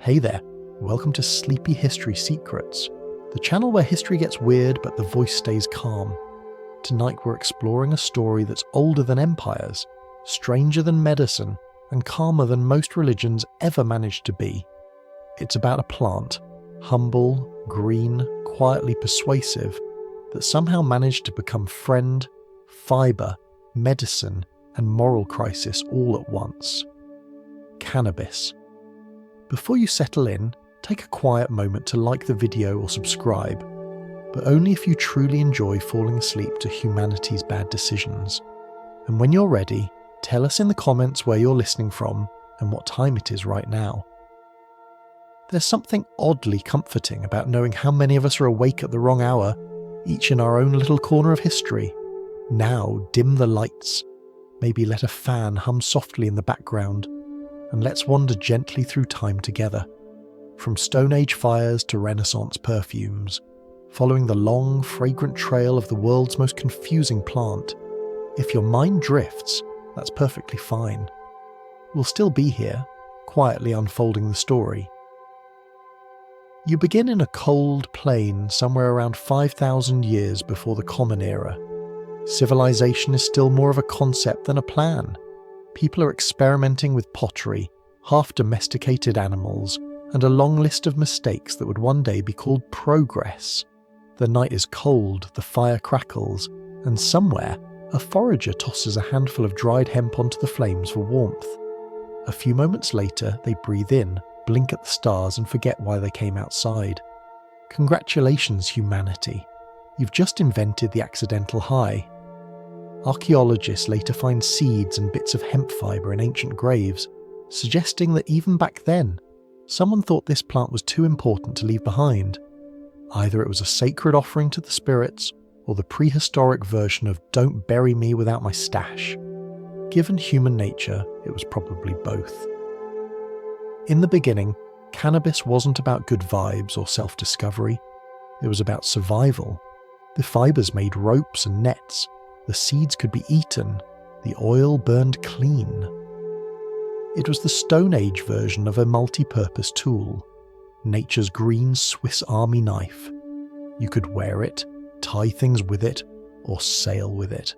Hey there, welcome to Sleepy History Secrets, the channel where history gets weird but the voice stays calm. Tonight we're exploring a story that's older than empires, stranger than medicine, and calmer than most religions ever managed to be. It's about a plant, humble, green, quietly persuasive, that somehow managed to become friend, fibre, medicine, and moral crisis all at once. Cannabis. Before you settle in, take a quiet moment to like the video or subscribe, but only if you truly enjoy falling asleep to humanity's bad decisions. And when you're ready, tell us in the comments where you're listening from and what time it is right now. There's something oddly comforting about knowing how many of us are awake at the wrong hour, each in our own little corner of history. Now dim the lights, maybe let a fan hum softly in the background, and let's wander gently through time together, from Stone Age fires to Renaissance perfumes, following the long, fragrant trail of the world's most confusing plant. If your mind drifts, that's perfectly fine. We'll still be here, quietly unfolding the story. You begin in a cold plain somewhere around 5,000 years before the Common Era. Civilization is still more of a concept than a plan. People are experimenting with pottery, half-domesticated animals, and a long list of mistakes that would one day be called progress. The night is cold, the fire crackles, and somewhere, a forager tosses a handful of dried hemp onto the flames for warmth. A few moments later, they breathe in, blink at the stars, and forget why they came outside. Congratulations, humanity. You've just invented the accidental high. Archaeologists later find seeds and bits of hemp fibre in ancient graves, suggesting that even back then, someone thought this plant was too important to leave behind. Either it was a sacred offering to the spirits, or the prehistoric version of "don't bury me without my stash." Given human nature, it was probably both. In the beginning, cannabis wasn't about good vibes or self-discovery. It was about survival. The fibres made ropes and nets. The seeds could be eaten. The oil burned clean. It was the Stone Age version of a multi-purpose tool. Nature's green Swiss Army knife. You could wear it, tie things with it, or sail with it.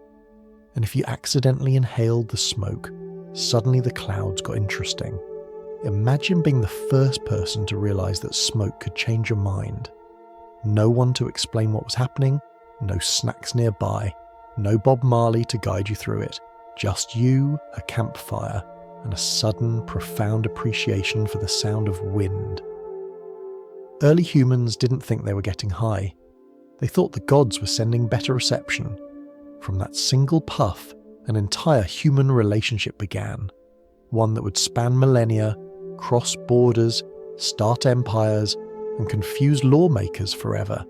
And if you accidentally inhaled the smoke, suddenly the clouds got interesting. Imagine being the first person to realise that smoke could change your mind. No one to explain what was happening, no snacks nearby, no Bob Marley to guide you through it, just you, a campfire, and a sudden, profound appreciation for the sound of wind. Early humans didn't think they were getting high. They thought the gods were sending better reception. From that single puff, an entire human relationship began, one that would span millennia, cross borders, start empires, and confuse lawmakers forever.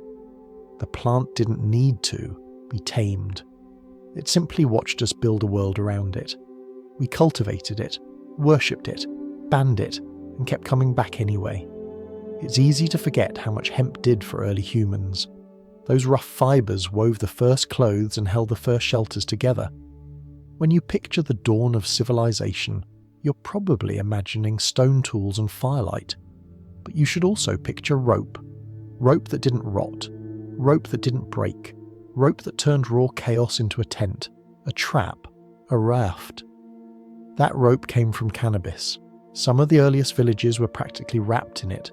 The plant didn't need to be tamed. It simply watched us build a world around it. We cultivated it, worshipped it, banned it, and kept coming back anyway. It's easy to forget how much hemp did for early humans. Those rough fibres wove the first clothes and held the first shelters together. When you picture the dawn of civilization, you're probably imagining stone tools and firelight. But you should also picture rope. Rope that didn't rot. Rope that didn't break. Rope that turned raw chaos into a tent, a trap, a raft. That rope came from cannabis. Some of the earliest villages were practically wrapped in it.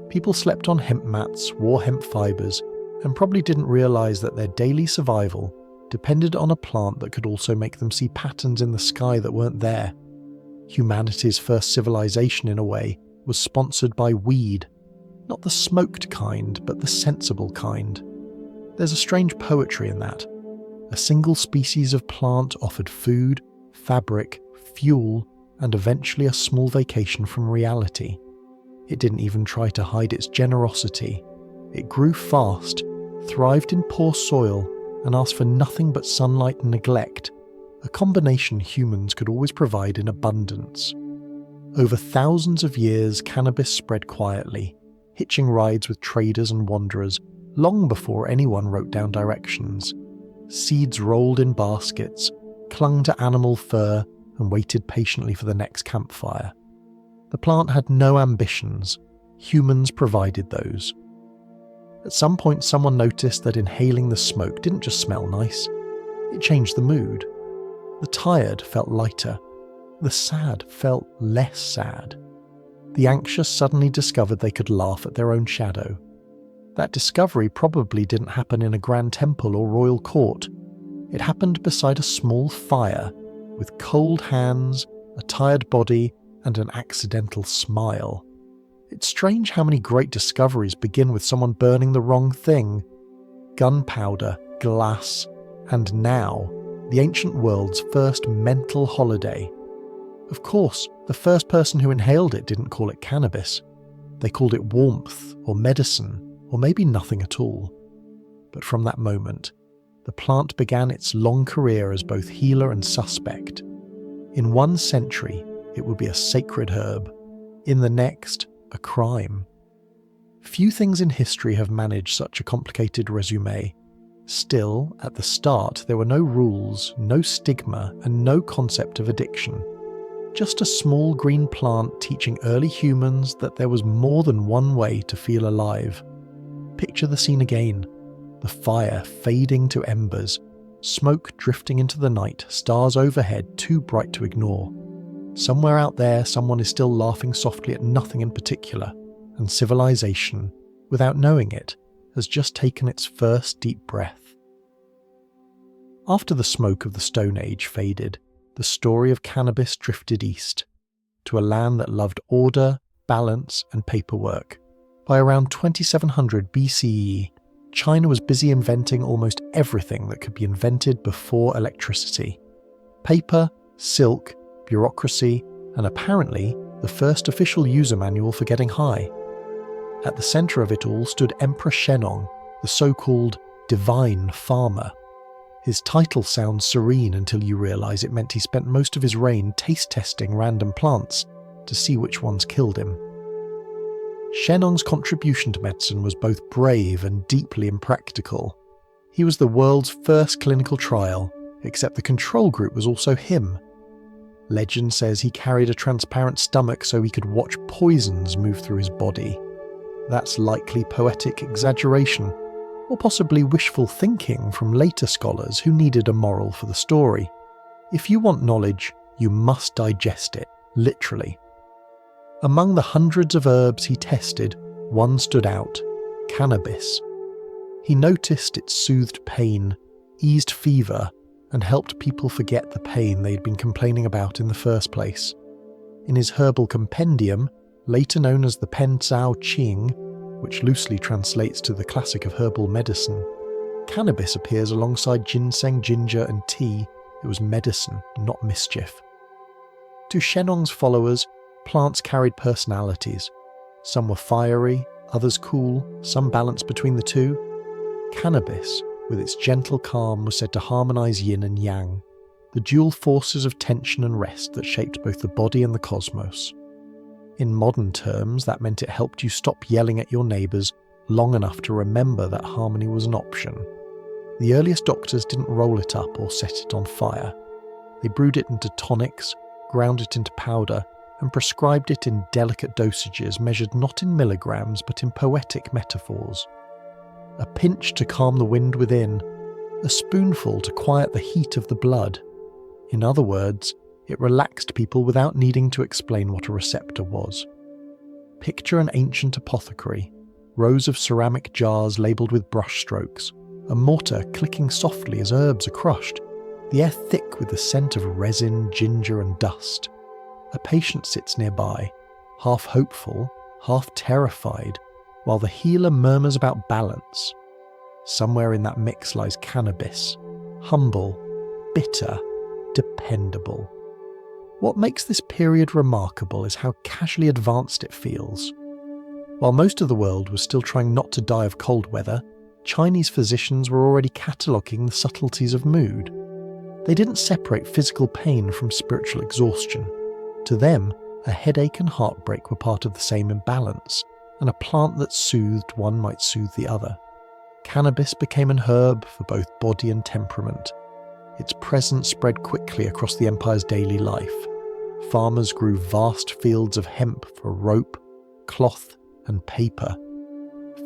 People slept on hemp mats, wore hemp fibres, and probably didn't realise that their daily survival depended on a plant that could also make them see patterns in the sky that weren't there. Humanity's first civilization, in a way, was sponsored by weed. Not the smoked kind, but the sensible kind. There's a strange poetry in that. A single species of plant offered food, fabric, fuel, and eventually a small vacation from reality. It didn't even try to hide its generosity. It grew fast, thrived in poor soil, and asked for nothing but sunlight and neglect, a combination humans could always provide in abundance. Over thousands of years, cannabis spread quietly, hitching rides with traders and wanderers, long before anyone wrote down directions. Seeds rolled in baskets, clung to animal fur, and waited patiently for the next campfire. The plant had no ambitions. Humans provided those. At some point, someone noticed that inhaling the smoke didn't just smell nice, it changed the mood. The tired felt lighter. The sad felt less sad. The anxious suddenly discovered they could laugh at their own shadow. That discovery probably didn't happen in a grand temple or royal court. It happened beside a small fire, with cold hands, a tired body, and an accidental smile. It's strange how many great discoveries begin with someone burning the wrong thing. Gunpowder, glass, and now, the ancient world's first mental holiday. Of course, the first person who inhaled it didn't call it cannabis. They called it warmth, or medicine, or maybe nothing at all. But from that moment, the plant began its long career as both healer and suspect. In 1 century, it would be a sacred herb. In the next, a crime. Few things in history have managed such a complicated resume. Still, at the start, there were no rules, no stigma, and no concept of addiction. Just a small green plant teaching early humans that there was more than one way to feel alive. Picture the scene again. The fire fading to embers, smoke drifting into the night, stars overhead too bright to ignore. Somewhere out there, someone is still laughing softly at nothing in particular, and civilization, without knowing it, has just taken its first deep breath. After the smoke of the Stone Age faded, the story of cannabis drifted east, to a land that loved order, balance, and paperwork. By around 2700 BCE, China was busy inventing almost everything that could be invented before electricity. Paper, silk, bureaucracy, and apparently the first official user manual for getting high. At the centre of it all stood Emperor Shennong, the so-called divine farmer. His title sounds serene until you realise it meant he spent most of his reign taste-testing random plants to see which ones killed him. Shennong's contribution to medicine was both brave and deeply impractical. He was the world's first clinical trial, except the control group was also him. Legend says he carried a transparent stomach so he could watch poisons move through his body. That's likely poetic exaggeration, or possibly wishful thinking from later scholars who needed a moral for the story. If you want knowledge, you must digest it, literally. Among the hundreds of herbs he tested, one stood out: cannabis. He noticed it soothed pain, eased fever, and helped people forget the pain they'd been complaining about in the first place. In his herbal compendium, later known as the Pen Cao Qing, which loosely translates to the classic of herbal medicine, cannabis appears alongside ginseng, ginger, and tea. It was medicine, not mischief. To Shennong's followers, plants carried personalities. Some were fiery, others cool, some balanced between the two. Cannabis, with its gentle calm, was said to harmonise yin and yang, the dual forces of tension and rest that shaped both the body and the cosmos. In modern terms, that meant it helped you stop yelling at your neighbours long enough to remember that harmony was an option. The earliest doctors didn't roll it up or set it on fire. They brewed it into tonics, ground it into powder, and prescribed it in delicate dosages measured not in milligrams but in poetic metaphors. A pinch to calm the wind within, a spoonful to quiet the heat of the blood. In other words, it relaxed people without needing to explain what a receptor was. Picture an ancient apothecary, rows of ceramic jars labelled with brush strokes, a mortar clicking softly as herbs are crushed, the air thick with the scent of resin, ginger and dust. A patient sits nearby, half hopeful, half terrified, while the healer murmurs about balance. Somewhere in that mix lies cannabis, humble, bitter, dependable. What makes this period remarkable is how casually advanced it feels. While most of the world was still trying not to die of cold weather, Chinese physicians were already cataloguing the subtleties of mood. They didn't separate physical pain from spiritual exhaustion. To them, a headache and heartbreak were part of the same imbalance, and a plant that soothed one might soothe the other. Cannabis became an herb for both body and temperament. Its presence spread quickly across the empire's daily life. farmers grew vast fields of hemp for rope, cloth, and paper.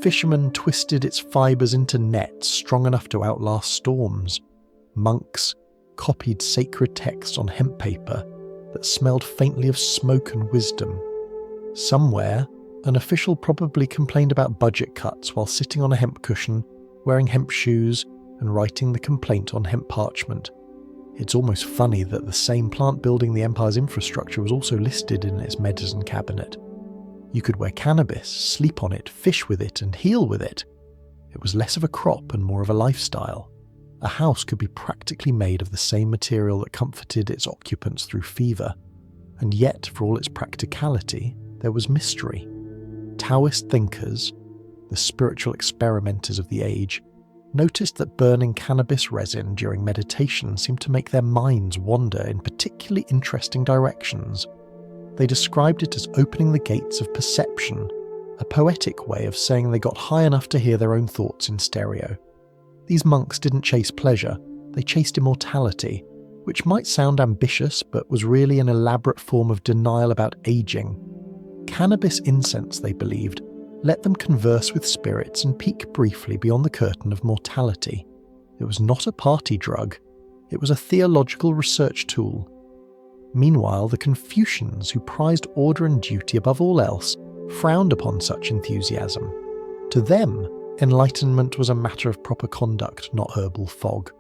Fishermen twisted its fibres into nets strong enough to outlast storms. Monks copied sacred texts on hemp paper that smelled faintly of smoke and wisdom. Somewhere, an official probably complained about budget cuts while sitting on a hemp cushion, wearing hemp shoes, and writing the complaint on hemp parchment. It's almost funny that the same plant building the empire's infrastructure was also listed in its medicine cabinet. You could wear cannabis, sleep on it, fish with it, and heal with it. It was less of a crop and more of a lifestyle. A house could be practically made of the same material that comforted its occupants through fever. And yet, for all its practicality, there was mystery. Taoist thinkers, the spiritual experimenters of the age, noticed that burning cannabis resin during meditation seemed to make their minds wander in particularly interesting directions. They described it as opening the gates of perception, a poetic way of saying they got high enough to hear their own thoughts in stereo. These monks didn't chase pleasure, they chased immortality, which might sound ambitious but was really an elaborate form of denial about aging. Cannabis incense, they believed, let them converse with spirits and peek briefly beyond the curtain of mortality. It was not a party drug, it was a theological research tool. Meanwhile, the Confucians, who prized order and duty above all else, frowned upon such enthusiasm. To them, enlightenment was a matter of proper conduct, not herbal fog.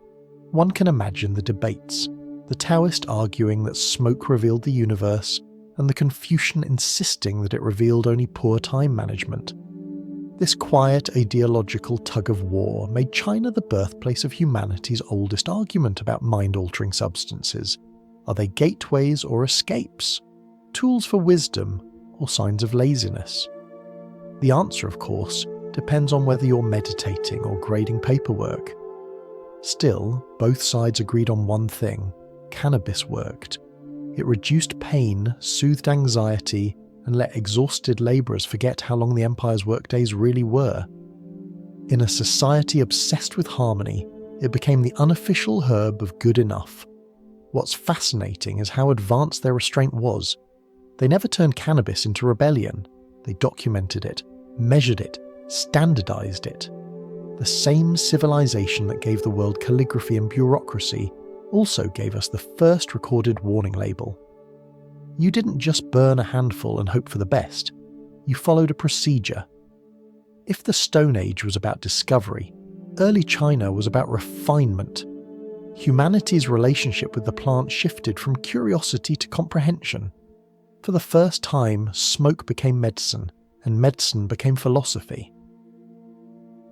One can imagine the debates, the Taoist arguing that smoke revealed the universe, and the Confucian insisting that it revealed only poor time management. This quiet ideological tug-of-war made China the birthplace of humanity's oldest argument about mind-altering substances. Are they gateways or escapes? Tools for wisdom or signs of laziness? The answer, of course, depends on whether you're meditating or grading paperwork. Still, both sides agreed on one thing: cannabis worked. It reduced pain, soothed anxiety, and let exhausted labourers forget how long the empire's workdays really were. In a society obsessed with harmony, it became the unofficial herb of good enough. What's fascinating is how advanced their restraint was. They never turned cannabis into rebellion. They documented it, measured it, standardized it. The same civilization that gave the world calligraphy and bureaucracy also gave us the first recorded warning label. You didn't just burn a handful and hope for the best. You followed a procedure. If the Stone Age was about discovery, early China was about refinement. Humanity's relationship with the plant shifted from curiosity to comprehension. For the first time, smoke became medicine, and medicine became philosophy.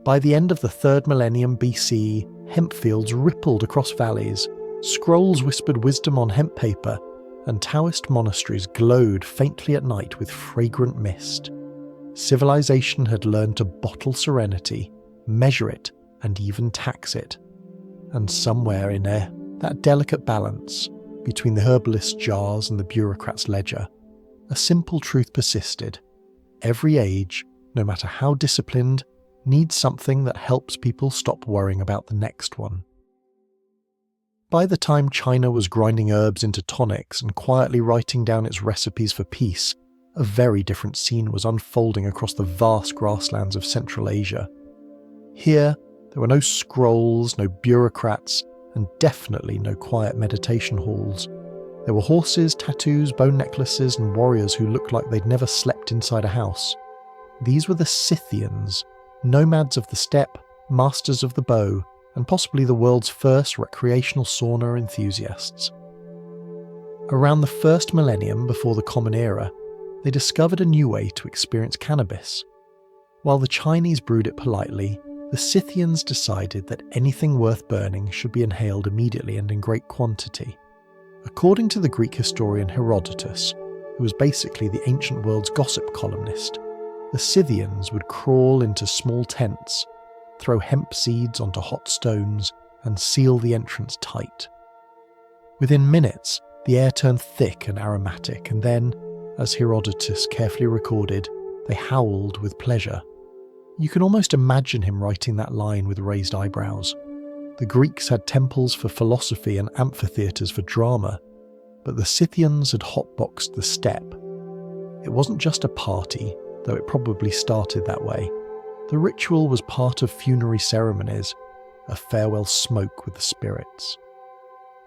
By the end of the 3rd millennium BC, hemp fields rippled across valleys, scrolls whispered wisdom on hemp paper, and Taoist monasteries glowed faintly at night with fragrant mist. Civilization had learned to bottle serenity, measure it, and even tax it. And somewhere in there, that delicate balance between the herbalist's jars and the bureaucrat's ledger, a simple truth persisted. Every age, no matter how disciplined, needs something that helps people stop worrying about the next one. By the time China was grinding herbs into tonics and quietly writing down its recipes for peace, a very different scene was unfolding across the vast grasslands of Central Asia. Here, there were no scrolls, no bureaucrats, and definitely no quiet meditation halls. There were horses, tattoos, bone necklaces, and warriors who looked like they'd never slept inside a house. These were the Scythians, nomads of the steppe, masters of the bow, and possibly the world's first recreational sauna enthusiasts. Around the 1st millennium before the Common Era, they discovered a new way to experience cannabis. While the Chinese brewed it politely, the Scythians decided that anything worth burning should be inhaled immediately and in great quantity. According to the Greek historian Herodotus, who was basically the ancient world's gossip columnist, the Scythians would crawl into small tents, throw hemp seeds onto hot stones, and seal the entrance tight. Within minutes, the air turned thick and aromatic, and then, as Herodotus carefully recorded, they howled with pleasure. You can almost imagine him writing that line with raised eyebrows. The Greeks had temples for philosophy and amphitheatres for drama. but the Scythians had hotboxed the steppe. It wasn't just a party, though it probably started that way. The ritual was part of funerary ceremonies, a farewell smoke with the spirits.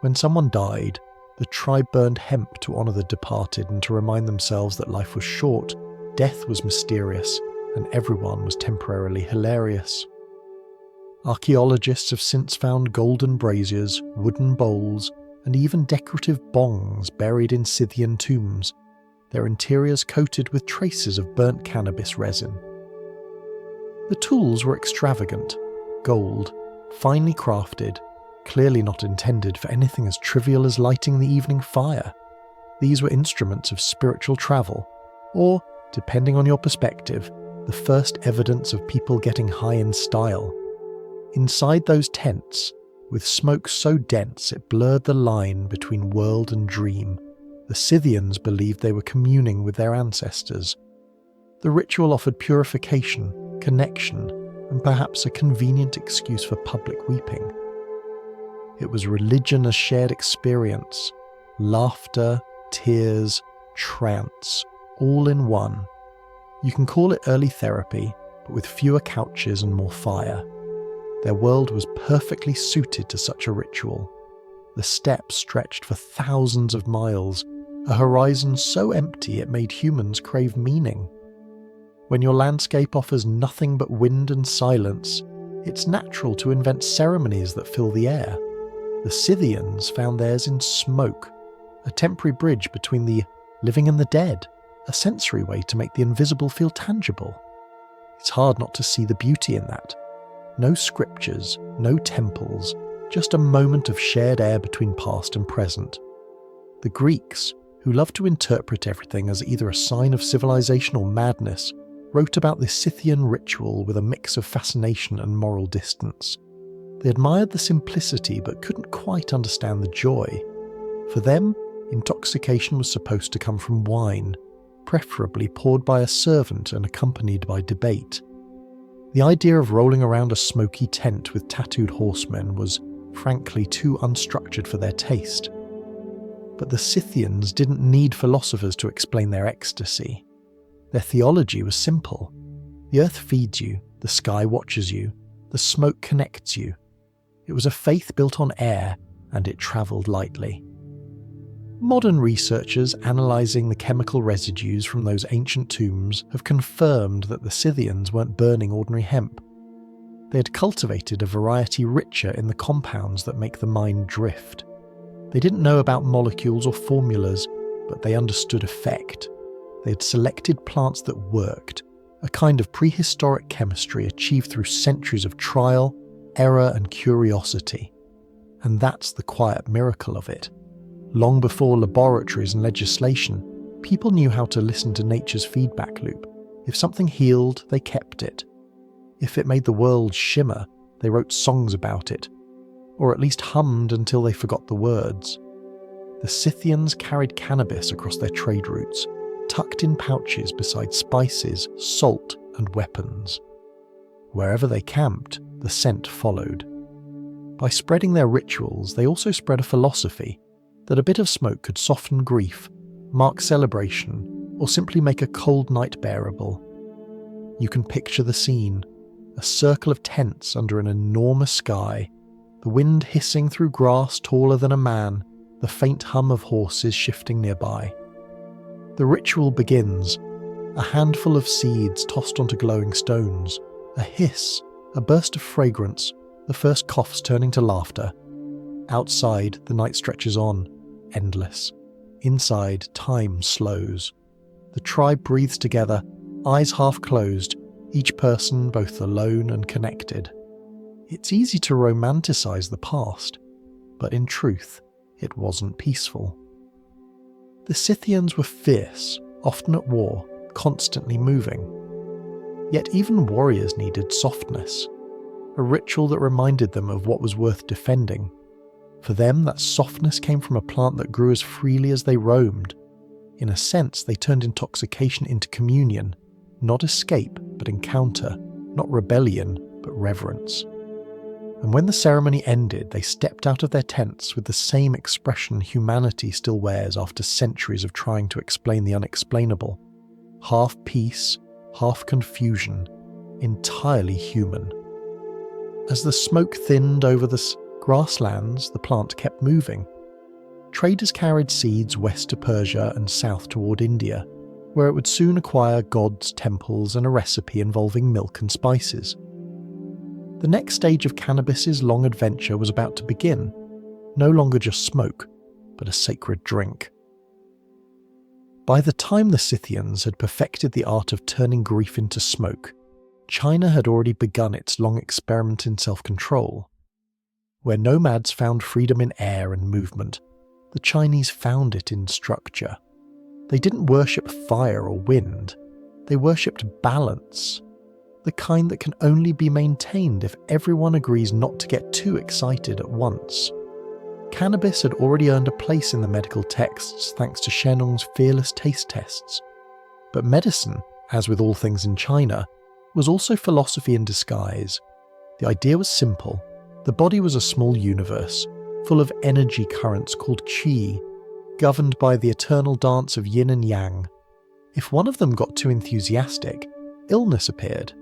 When someone died, the tribe burned hemp to honour the departed and to remind themselves that life was short, death was mysterious, and everyone was temporarily hilarious. Archaeologists have since found golden braziers, wooden bowls, and even decorative bongs buried in Scythian tombs, their interiors coated with traces of burnt cannabis resin. The tools were extravagant, gold, finely crafted, clearly not intended for anything as trivial as lighting the evening fire. These were instruments of spiritual travel, or, depending on your perspective, the first evidence of people getting high in style. Inside those tents, with smoke so dense it blurred the line between world and dream, the Scythians believed they were communing with their ancestors. The ritual offered purification, connection, and perhaps a convenient excuse for public weeping. It was religion as shared experience, laughter, tears, trance, all in one. You can call it early therapy, but with fewer couches and more fire. Their world was perfectly suited to such a ritual. The steppe stretched for thousands of miles, a horizon so empty it made humans crave meaning. When your landscape offers nothing but wind and silence, it's natural to invent ceremonies that fill the air. The Scythians found theirs in smoke, a temporary bridge between the living and the dead, a sensory way to make the invisible feel tangible. It's hard not to see the beauty in that. No scriptures, no temples, just a moment of shared air between past and present. The Greeks, who loved to interpret everything as either a sign of civilization or madness, wrote about the Scythian ritual with a mix of fascination and moral distance. They admired the simplicity but couldn't quite understand the joy. For them, intoxication was supposed to come from wine, preferably poured by a servant and accompanied by debate. The idea of rolling around a smoky tent with tattooed horsemen was, frankly, too unstructured for their taste. But the Scythians didn't need philosophers to explain their ecstasy. Their theology was simple. The earth feeds you, the sky watches you, the smoke connects you. It was a faith built on air, and it travelled lightly. Modern researchers analysing the chemical residues from those ancient tombs have confirmed that the Scythians weren't burning ordinary hemp. They had cultivated a variety richer in the compounds that make the mind drift. They didn't know about molecules or formulas, but they understood effect. They had selected plants that worked, a kind of prehistoric chemistry achieved through centuries of trial, error and curiosity. And that's the quiet miracle of it. Long before laboratories and legislation, people knew how to listen to nature's feedback loop. If something healed, they kept it. If it made the world shimmer, they wrote songs about it, or at least hummed until they forgot the words. The Scythians carried cannabis across their trade routes, tucked in pouches beside spices, salt, and weapons. Wherever they camped, the scent followed. By spreading their rituals, they also spread a philosophy that a bit of smoke could soften grief, mark celebration, or simply make a cold night bearable. You can picture the scene, a circle of tents under an enormous sky, the wind hissing through grass taller than a man, the faint hum of horses shifting nearby. The ritual begins, a handful of seeds tossed onto glowing stones, a hiss, a burst of fragrance, the first coughs turning to laughter. Outside, the night stretches on, endless. Inside, time slows. The tribe breathes together, eyes half closed, each person both alone and connected. It's easy to romanticize the past, but in truth, it wasn't peaceful. The Scythians were fierce, often at war, constantly moving. Yet even warriors needed softness, a ritual that reminded them of what was worth defending. For them, that softness came from a plant that grew as freely as they roamed. In a sense, they turned intoxication into communion, not escape, but encounter, not rebellion, but reverence. and when the ceremony ended, they stepped out of their tents with the same expression humanity still wears after centuries of trying to explain the unexplainable. Half peace, half confusion, entirely human. As the smoke thinned over the grasslands, the plant kept moving. Traders carried seeds west to Persia and south toward India, where it would soon acquire gods, temples, and a recipe involving milk and spices. The next stage of cannabis's long adventure was about to begin, no longer just smoke, but a sacred drink. By the time the Scythians had perfected the art of turning grief into smoke, China had already begun its long experiment in self-control. Where nomads found freedom in air and movement, the Chinese found it in structure. They didn't worship fire or wind, they worshipped balance, the kind that can only be maintained if everyone agrees not to get too excited at once. Cannabis had already earned a place in the medical texts thanks to Shennong's fearless taste tests. But medicine, as with all things in China, was also philosophy in disguise. The idea was simple. The body was a small universe, full of energy currents called qi, governed by the eternal dance of yin and yang. If one of them got too enthusiastic, illness appeared.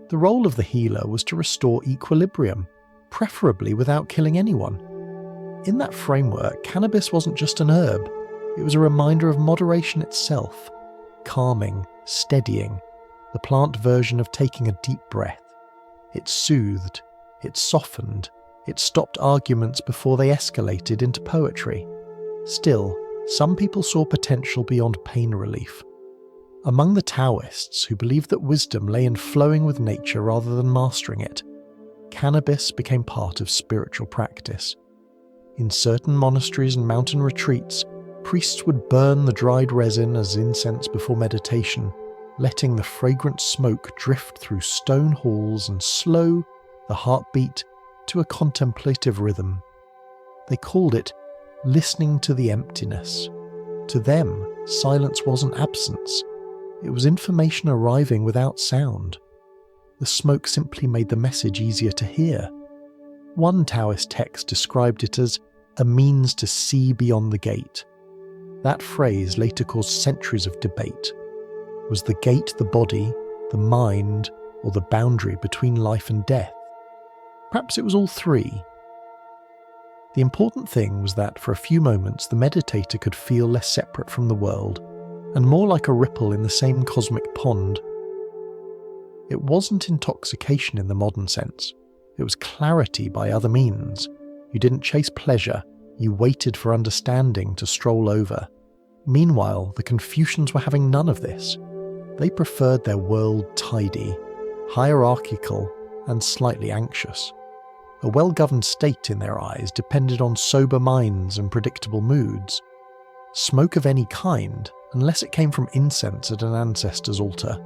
The role of the healer was to restore equilibrium, preferably without killing anyone. In that framework, cannabis wasn't just an herb, it was a reminder of moderation itself, calming, steadying, the plant version of taking a deep breath. It soothed, it softened, it stopped arguments before they escalated into poetry. Still, some people saw potential beyond pain relief. Among the Taoists, who believed that wisdom lay in flowing with nature rather than mastering it, cannabis became part of spiritual practice. In certain monasteries and mountain retreats, priests would burn the dried resin as incense before meditation, letting the fragrant smoke drift through stone halls and slow the heartbeat to a contemplative rhythm. They called it listening to the emptiness. To them, silence wasn't absence. It was information arriving without sound. The smoke simply made the message easier to hear. One Taoist text described it as a means to see beyond the gate. That phrase later caused centuries of debate. Was the gate the body, the mind, or the boundary between life and death? Perhaps it was all three. The important thing was that for a few moments the meditator could feel less separate from the world, and more like a ripple in the same cosmic pond. It wasn't intoxication in the modern sense. It was clarity by other means. You didn't chase pleasure, you waited for understanding to stroll over. Meanwhile, the Confucians were having none of this. They preferred their world tidy, hierarchical, and slightly anxious. A well-governed state in their eyes depended on sober minds and predictable moods. Smoke of any kind, unless it came from incense at an ancestor's altar,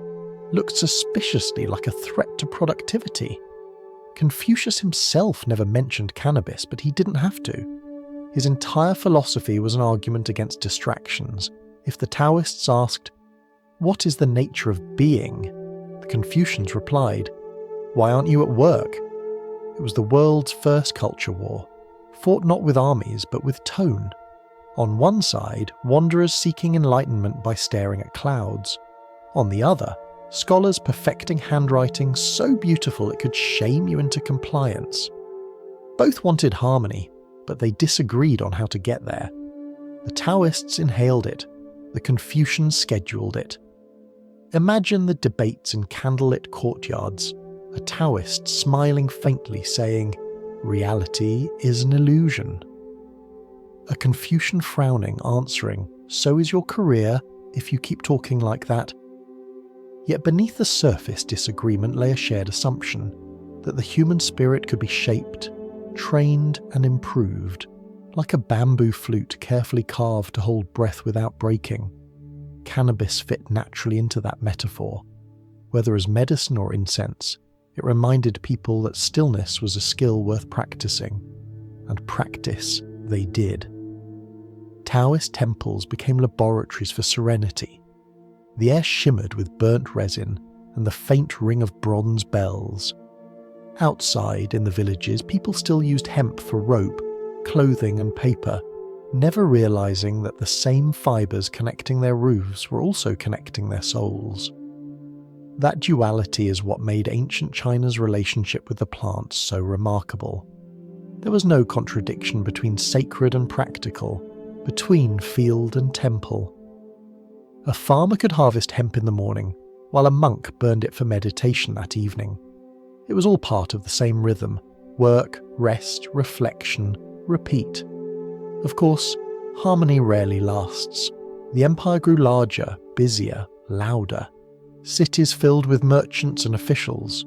looked suspiciously like a threat to productivity. Confucius himself never mentioned cannabis, but he didn't have to. His entire philosophy was an argument against distractions. If the Taoists asked, "What is the nature of being?" the Confucians replied, "Why aren't you at work?" It was the world's first culture war, fought not with armies but with tone. On one side, wanderers seeking enlightenment by staring at clouds. On the other, scholars perfecting handwriting so beautiful it could shame you into compliance. Both wanted harmony, but they disagreed on how to get there. The Taoists inhaled it, the Confucians scheduled it. Imagine the debates in candlelit courtyards, a Taoist smiling faintly saying, "Reality is an illusion." A Confucian frowning, answering, "So is your career if you keep talking like that." Yet beneath the surface disagreement lay a shared assumption that the human spirit could be shaped, trained and improved, like a bamboo flute carefully carved to hold breath without breaking. Cannabis fit naturally into that metaphor. Whether as medicine or incense, it reminded people that stillness was a skill worth practicing, and practice they did. Taoist temples became laboratories for serenity. The air shimmered with burnt resin and the faint ring of bronze bells. Outside, in the villages, people still used hemp for rope, clothing and paper, never realizing that the same fibers connecting their roofs were also connecting their souls. That duality is what made ancient China's relationship with the plants so remarkable. There was no contradiction between sacred and practical, between field and temple. A farmer could harvest hemp in the morning, while a monk burned it for meditation that evening. It was all part of the same rhythm: work, rest, reflection, repeat. Of course, harmony rarely lasts. The empire grew larger, busier, louder. Cities filled with merchants and officials.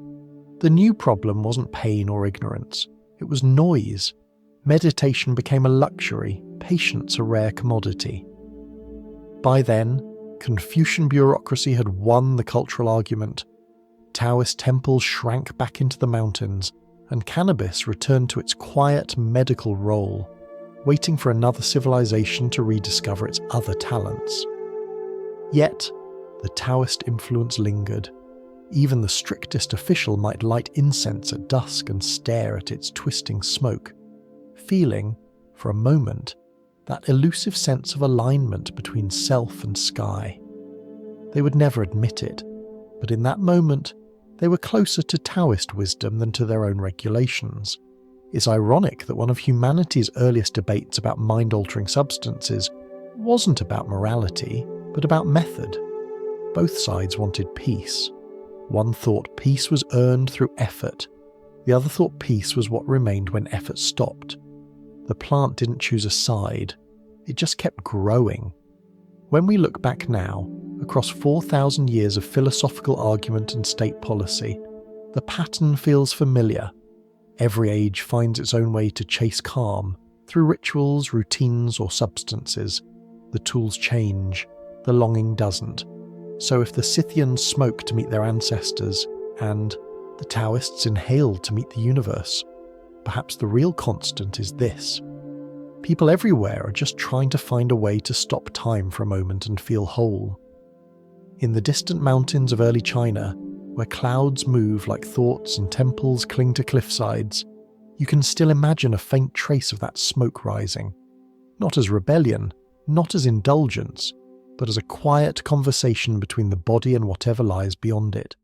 The new problem wasn't pain or ignorance. It was noise. Meditation became a luxury, patience a rare commodity. By then, Confucian bureaucracy had won the cultural argument. Taoist temples shrank back into the mountains, and cannabis returned to its quiet medical role, waiting for another civilization to rediscover its other talents. Yet, the Taoist influence lingered. Even the strictest official might light incense at dusk and stare at its twisting smoke, feeling, for a moment, that elusive sense of alignment between self and sky. They would never admit it, but in that moment, they were closer to Taoist wisdom than to their own regulations. It's ironic that one of humanity's earliest debates about mind-altering substances wasn't about morality, but about method. Both sides wanted peace. One thought peace was earned through effort. The other thought peace was what remained when effort stopped. The plant didn't choose a side. It just kept growing. When we look back now, across 4,000 years of philosophical argument and state policy, the pattern feels familiar. Every age finds its own way to chase calm, through rituals, routines, or substances. The tools change, the longing doesn't. So if the Scythians smoke to meet their ancestors, and the Taoists inhale to meet the universe, perhaps the real constant is this. People everywhere are just trying to find a way to stop time for a moment and feel whole. In the distant mountains of early China, where clouds move like thoughts and temples cling to cliffsides, you can still imagine a faint trace of that smoke rising. Not as rebellion, not as indulgence, but as a quiet conversation between the body and whatever lies beyond it.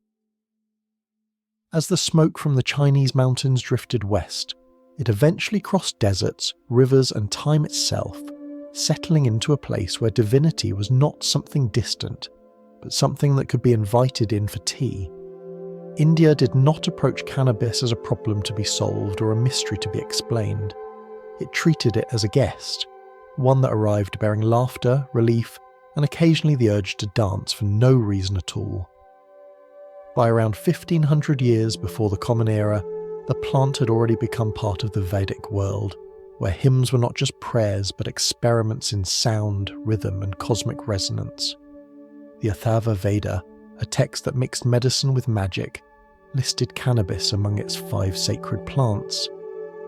As the smoke from the Chinese mountains drifted west, it eventually crossed deserts, rivers, and time itself, settling into a place where divinity was not something distant, but something that could be invited in for tea. India did not approach cannabis as a problem to be solved or a mystery to be explained. It treated it as a guest, one that arrived bearing laughter, relief, and occasionally the urge to dance for no reason at all. By around 1500 years before the Common Era, the plant had already become part of the Vedic world, where hymns were not just prayers but experiments in sound, rhythm, and cosmic resonance. The Atharva Veda, a text that mixed medicine with magic, listed cannabis among its 5 sacred plants,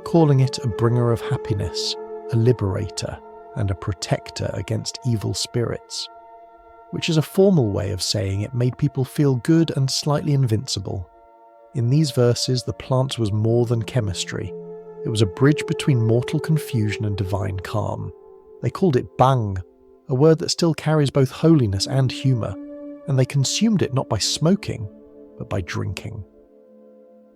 calling it a bringer of happiness, a liberator, and a protector against evil spirits, which is a formal way of saying it made people feel good and slightly invincible. In these verses, the plant was more than chemistry. It was a bridge between mortal confusion and divine calm. They called it bhang, a word that still carries both holiness and humour, and they consumed it not by smoking, but by drinking.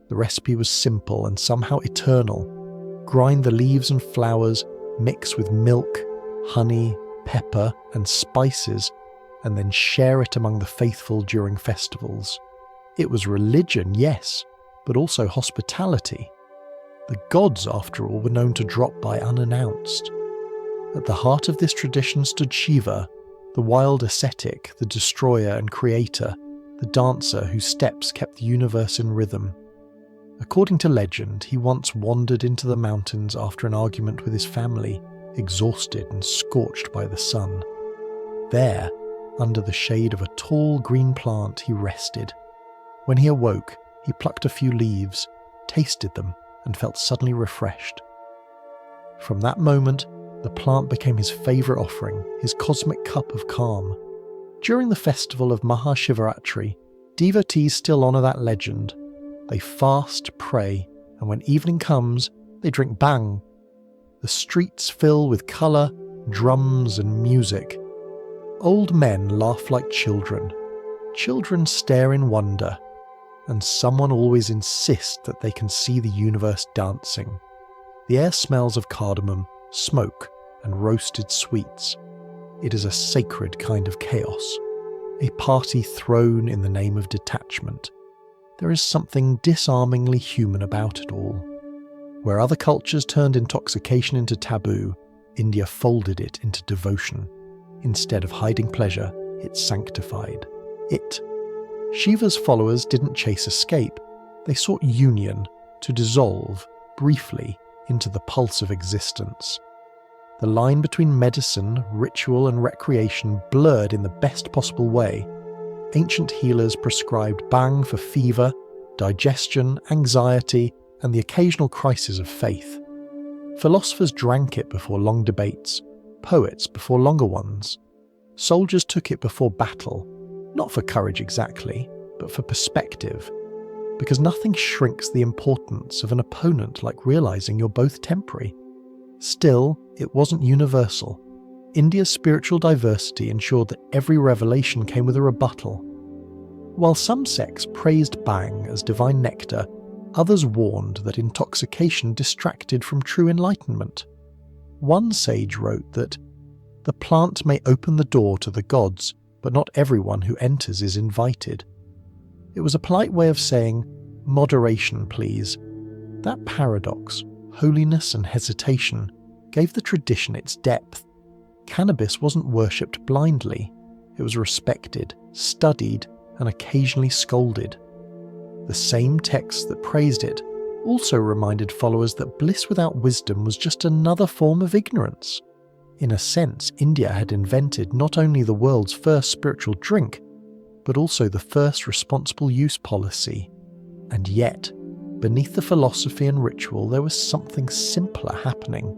The recipe was simple and somehow eternal. Grind the leaves and flowers, mix with milk, honey, pepper, and spices, and then share it among the faithful during festivals. It was religion, yes, but also hospitality. The gods, after all, were known to drop by unannounced. At the heart of this tradition stood Shiva, the wild ascetic, the destroyer and creator, the dancer whose steps kept the universe in rhythm. According to legend, he once wandered into the mountains after an argument with his family, exhausted and scorched by the sun. There, under the shade of a tall green plant, he rested. When he awoke, he plucked a few leaves, tasted them, and felt suddenly refreshed. From that moment, the plant became his favourite offering, his cosmic cup of calm. During the festival of Mahashivaratri, devotees still honour that legend. They fast, pray, and when evening comes, they drink bhang. The streets fill with colour, drums and music. Old men laugh like children. Children stare in wonder. And someone always insists that they can see the universe dancing. The air smells of cardamom, smoke, and roasted sweets. It is a sacred kind of chaos. A party thrown in the name of detachment. There is something disarmingly human about it all. Where other cultures turned intoxication into taboo, India folded it into devotion. Instead of hiding pleasure, it sanctified it. Shiva's followers didn't chase escape. They sought union, to dissolve, briefly, into the pulse of existence. The line between medicine, ritual and recreation blurred in the best possible way. Ancient healers prescribed bhang for fever, digestion, anxiety, and the occasional crisis of faith. Philosophers drank it before long debates, poets before longer ones. Soldiers took it before battle, not for courage exactly, but for perspective, because nothing shrinks the importance of an opponent like realizing you're both temporary. Still, it wasn't universal. India's spiritual diversity ensured that every revelation came with a rebuttal. While some sects praised bhang as divine nectar, others warned that intoxication distracted from true enlightenment. One sage wrote that, "The plant may open the door to the gods, but not everyone who enters is invited." It was a polite way of saying, "Moderation, please." That paradox, holiness and hesitation, gave the tradition its depth. Cannabis wasn't worshipped blindly. It was respected, studied, and occasionally scolded. The same texts that praised it also reminded followers that bliss without wisdom was just another form of ignorance. In a sense, India had invented not only the world's first spiritual drink, but also the first responsible use policy. And yet, beneath the philosophy and ritual, there was something simpler happening.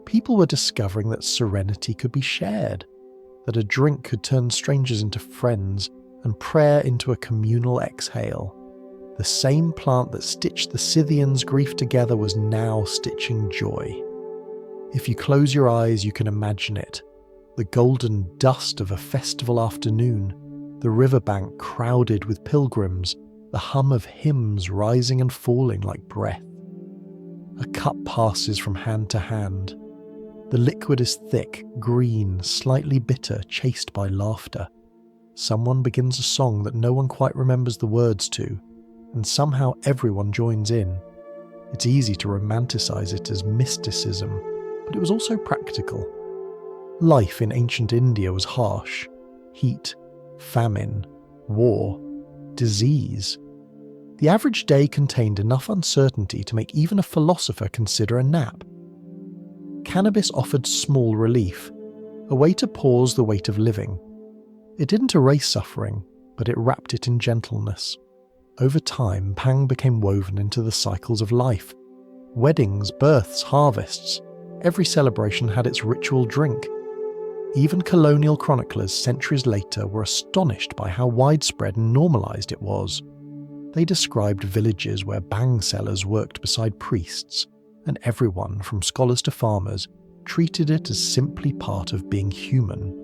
People were discovering that serenity could be shared, that a drink could turn strangers into friends, and prayer into a communal exhale. The same plant that stitched the Scythians' grief together was now stitching joy. If you close your eyes, you can imagine it. The golden dust of a festival afternoon, the riverbank crowded with pilgrims, the hum of hymns rising and falling like breath. A cup passes from hand to hand. The liquid is thick, green, slightly bitter, chased by laughter. Someone begins a song that no one quite remembers the words to, and somehow everyone joins in. It's easy to romanticize it as mysticism, but it was also practical. Life in ancient India was harsh. Heat, famine, war, disease. The average day contained enough uncertainty to make even a philosopher consider a nap. Cannabis offered small relief, a way to pause the weight of living. It didn't erase suffering, but it wrapped it in gentleness. Over time, bhang became woven into the cycles of life. Weddings, births, harvests. Every celebration had its ritual drink. Even colonial chroniclers centuries later were astonished by how widespread and normalized it was. They described villages where bhang sellers worked beside priests, and everyone, from scholars to farmers, treated it as simply part of being human.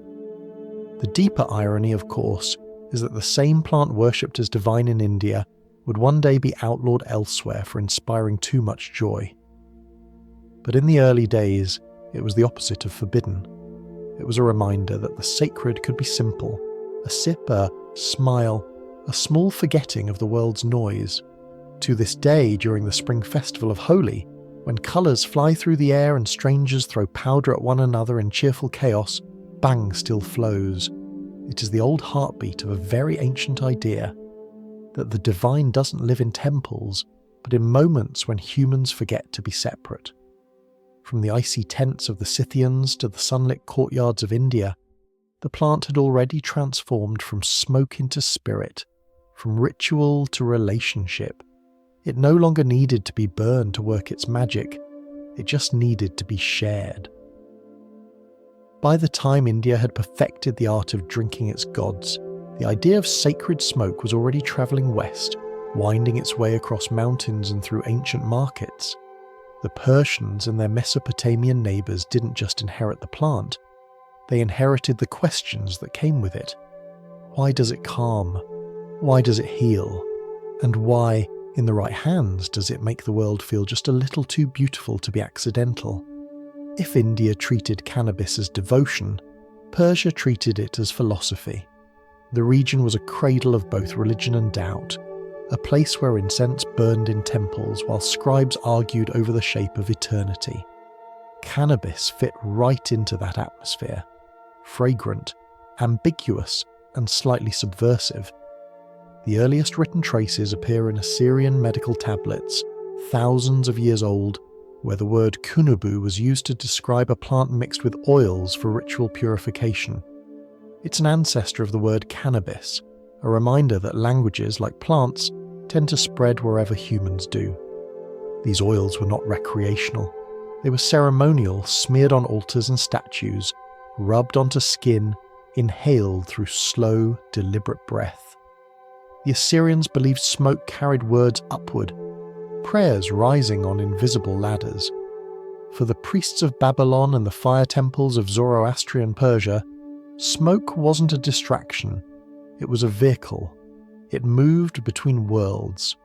The deeper irony, of course, is that the same plant worshipped as divine in India would one day be outlawed elsewhere for inspiring too much joy. But in the early days, it was the opposite of forbidden. It was a reminder that the sacred could be simple, a sip, a smile, a small forgetting of the world's noise. To this day, during the spring festival of Holi, when colours fly through the air and strangers throw powder at one another in cheerful chaos, bhang still flows. It is the old heartbeat of a very ancient idea, that the divine doesn't live in temples, but in moments when humans forget to be separate. From the icy tents of the Scythians to the sunlit courtyards of India, the plant had already transformed from smoke into spirit, from ritual to relationship. It no longer needed to be burned to work its magic, it just needed to be shared. By the time India had perfected the art of drinking its gods, the idea of sacred smoke was already travelling west, winding its way across mountains and through ancient markets. The Persians and their Mesopotamian neighbours didn't just inherit the plant, they inherited the questions that came with it. Why does it calm? Why does it heal? And why, in the right hands, does it make the world feel just a little too beautiful to be accidental? If India treated cannabis as devotion, Persia treated it as philosophy. The region was a cradle of both religion and doubt, a place where incense burned in temples while scribes argued over the shape of eternity. Cannabis fit right into that atmosphere, fragrant, ambiguous, and slightly subversive. The earliest written traces appear in Assyrian medical tablets, thousands of years old, where the word kunubu was used to describe a plant mixed with oils for ritual purification. It's an ancestor of the word cannabis, a reminder that languages, like plants, tend to spread wherever humans do. These oils were not recreational. They were ceremonial, smeared on altars and statues, rubbed onto skin, inhaled through slow, deliberate breath. The Assyrians believed smoke carried words upward, prayers rising on invisible ladders. For the priests of Babylon and the fire temples of Zoroastrian Persia, smoke wasn't a distraction, it was a vehicle. It moved between worlds.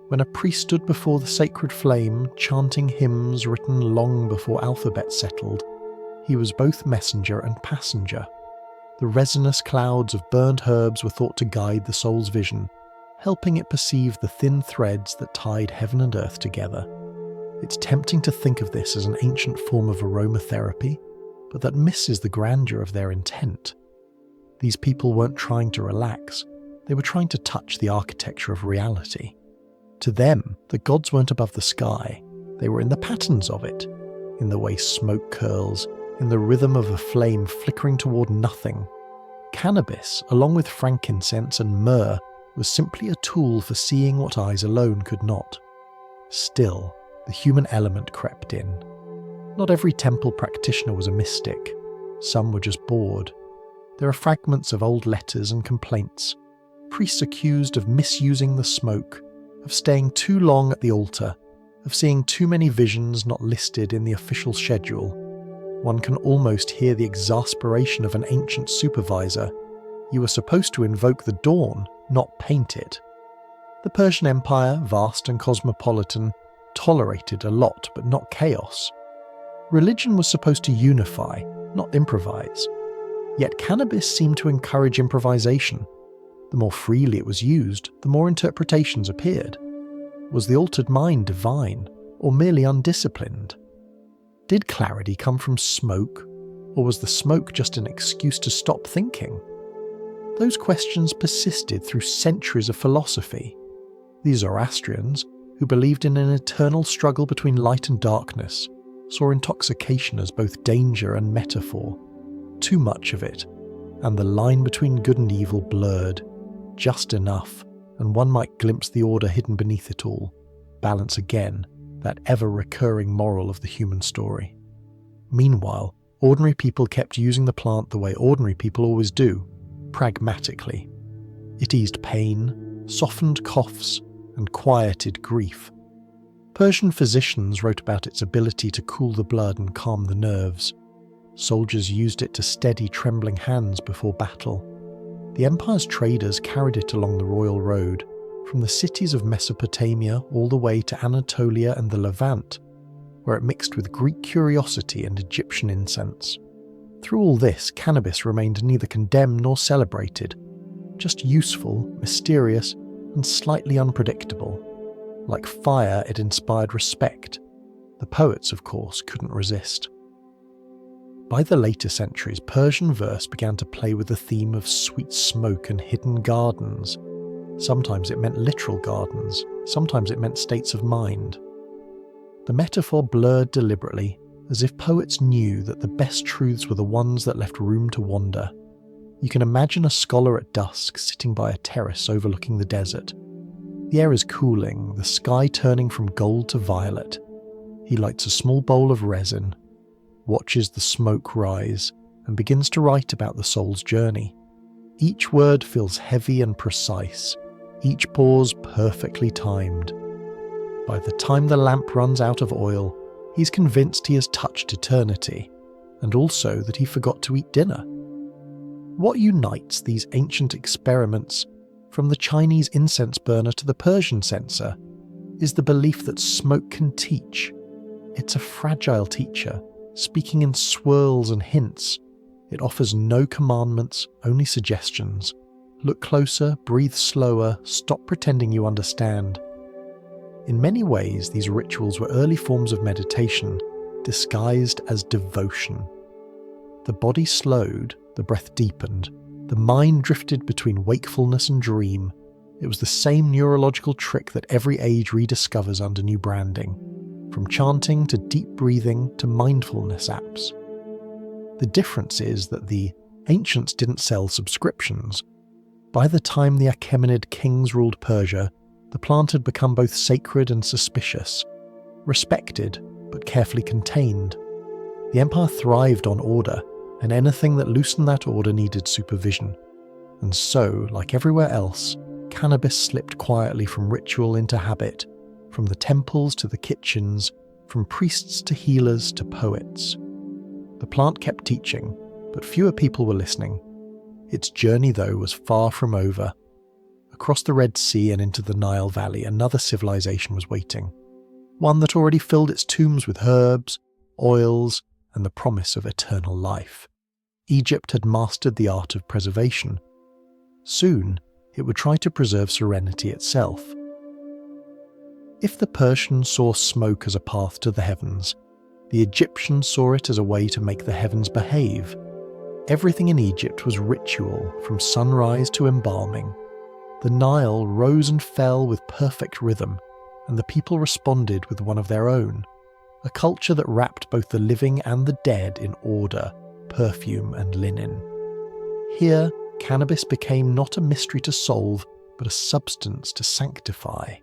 When a priest stood before the sacred flame, chanting hymns written long before alphabet settled, he was both messenger and passenger. The resinous clouds of burnt herbs were thought to guide the soul's vision, helping it perceive the thin threads that tied heaven and earth together. It's tempting to think of this as an ancient form of aromatherapy, but that misses the grandeur of their intent. These people weren't trying to relax, they were trying to touch the architecture of reality. To them, the gods weren't above the sky, they were in the patterns of it, in the way smoke curls, in the rhythm of a flame flickering toward nothing. Cannabis, along with frankincense and myrrh, was simply a tool for seeing what eyes alone could not. Still, the human element crept in. Not every temple practitioner was a mystic. Some were just bored. There are fragments of old letters and complaints, priests accused of misusing the smoke, of staying too long at the altar, of seeing too many visions not listed in the official schedule. One can almost hear the exasperation of an ancient supervisor. You were supposed to invoke the dawn, not paint it. The Persian Empire, vast and cosmopolitan, tolerated a lot but not chaos. Religion was supposed to unify, not improvise. Yet cannabis seemed to encourage improvisation. The more freely it was used, the more interpretations appeared. Was the altered mind divine, or merely undisciplined? Did clarity come from smoke, or was the smoke just an excuse to stop thinking? Those questions persisted through centuries of philosophy. These Zoroastrians, who believed in an eternal struggle between light and darkness, saw intoxication as both danger and metaphor. Too much of it, and the line between good and evil blurred, just enough, and one might glimpse the order hidden beneath it all, balance again that ever-recurring moral of the human story. Meanwhile, ordinary people kept using the plant the way ordinary people always do, pragmatically. It eased pain, softened coughs, and quieted grief. Persian physicians wrote about its ability to cool the blood and calm the nerves. Soldiers used it to steady trembling hands before battle. The empire's traders carried it along the royal road, from the cities of Mesopotamia all the way to Anatolia and the Levant, where it mixed with Greek curiosity and Egyptian incense. Through all this, cannabis remained neither condemned nor celebrated, just useful, mysterious, and slightly unpredictable. Like fire, it inspired respect. The poets, of course, couldn't resist. By the later centuries, Persian verse began to play with the theme of sweet smoke and hidden gardens. Sometimes it meant literal gardens, sometimes it meant states of mind. The metaphor blurred deliberately, as if poets knew that the best truths were the ones that left room to wander. You can imagine a scholar at dusk sitting by a terrace overlooking the desert. The air is cooling, the sky turning from gold to violet. He lights a small bowl of resin, watches the smoke rise, and begins to write about the soul's journey. Each word feels heavy and precise, each pause perfectly timed. By the time the lamp runs out of oil, he's convinced he has touched eternity, and also that he forgot to eat dinner. What unites these ancient experiments, from the Chinese incense burner to the Persian censer, is the belief that smoke can teach. It's a fragile teacher, speaking in swirls and hints. It offers no commandments, only suggestions. Look closer, breathe slower, stop pretending you understand. In many ways, these rituals were early forms of meditation, disguised as devotion. The body slowed, the breath deepened, the mind drifted between wakefulness and dream. It was the same neurological trick that every age rediscovers under new branding, from chanting to deep breathing to mindfulness apps. The difference is that the ancients didn't sell subscriptions. By the time the Achaemenid kings ruled Persia, the plant had become both sacred and suspicious, respected but carefully contained. The empire thrived on order, and anything that loosened that order needed supervision. And so, like everywhere else, cannabis slipped quietly from ritual into habit, from the temples to the kitchens, from priests to healers to poets. The plant kept teaching, but fewer people were listening. Its journey, though, was far from over. Across the Red Sea and into the Nile Valley, another civilization was waiting. One that already filled its tombs with herbs, oils, and the promise of eternal life. Egypt had mastered the art of preservation. Soon, it would try to preserve serenity itself. If the Persians saw smoke as a path to the heavens, the Egyptians saw it as a way to make the heavens behave. Everything in Egypt was ritual, from sunrise to embalming. The Nile rose and fell with perfect rhythm, and the people responded with one of their own, a culture that wrapped both the living and the dead in order, perfume and linen. Here, cannabis became not a mystery to solve, but a substance to sanctify.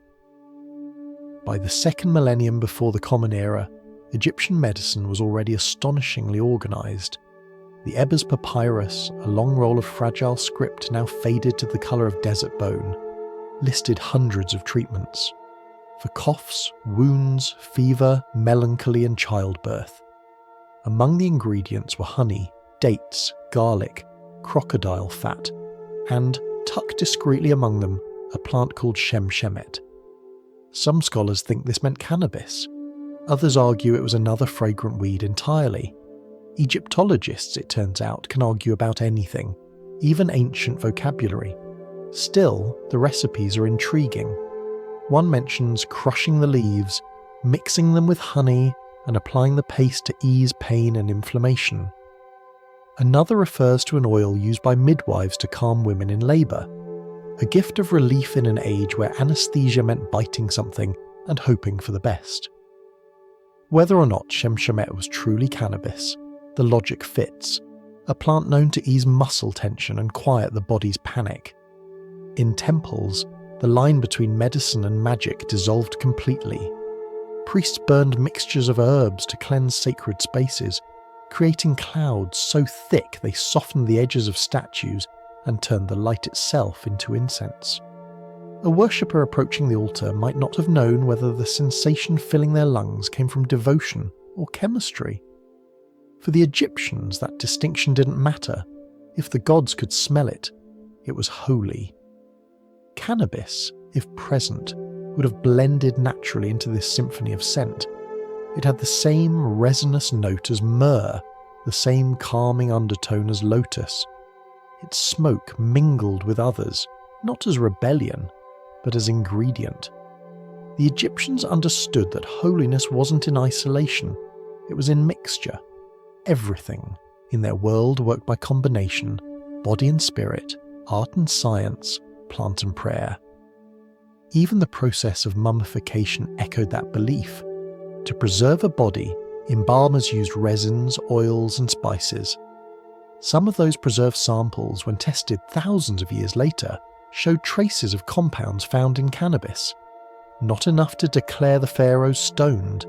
By the second millennium before the Common Era, Egyptian medicine was already astonishingly organised. The Ebers Papyrus, a long roll of fragile script now faded to the colour of desert bone, listed hundreds of treatments. For coughs, wounds, fever, melancholy and childbirth. Among the ingredients were honey, dates, garlic, crocodile fat, and, tucked discreetly among them, a plant called shemshemet. Some scholars think this meant cannabis. Others argue it was another fragrant weed entirely. Egyptologists, it turns out, can argue about anything, even ancient vocabulary. Still, the recipes are intriguing. One mentions crushing the leaves, mixing them with honey, and applying the paste to ease pain and inflammation. Another refers to an oil used by midwives to calm women in labour, a gift of relief in an age where anaesthesia meant biting something and hoping for the best. Whether or not shemshemet was truly cannabis, the logic fits, a plant known to ease muscle tension and quiet the body's panic. In temples, the line between medicine and magic dissolved completely. Priests burned mixtures of herbs to cleanse sacred spaces, creating clouds so thick they softened the edges of statues and turned the light itself into incense. A worshipper approaching the altar might not have known whether the sensation filling their lungs came from devotion or chemistry. For the Egyptians, that distinction didn't matter. If the gods could smell it, it was holy. Cannabis, if present, would have blended naturally into this symphony of scent. It had the same resinous note as myrrh, the same calming undertone as lotus. Its smoke mingled with others, not as rebellion, but as ingredient. The Egyptians understood that holiness wasn't in isolation, it was in mixture. Everything in their world worked by combination, body and spirit, art and science, plant and prayer. Even the process of mummification echoed that belief. To preserve a body, embalmers used resins, oils and spices. Some of those preserved samples, when tested thousands of years later, showed traces of compounds found in cannabis. Not enough to declare the pharaohs stoned,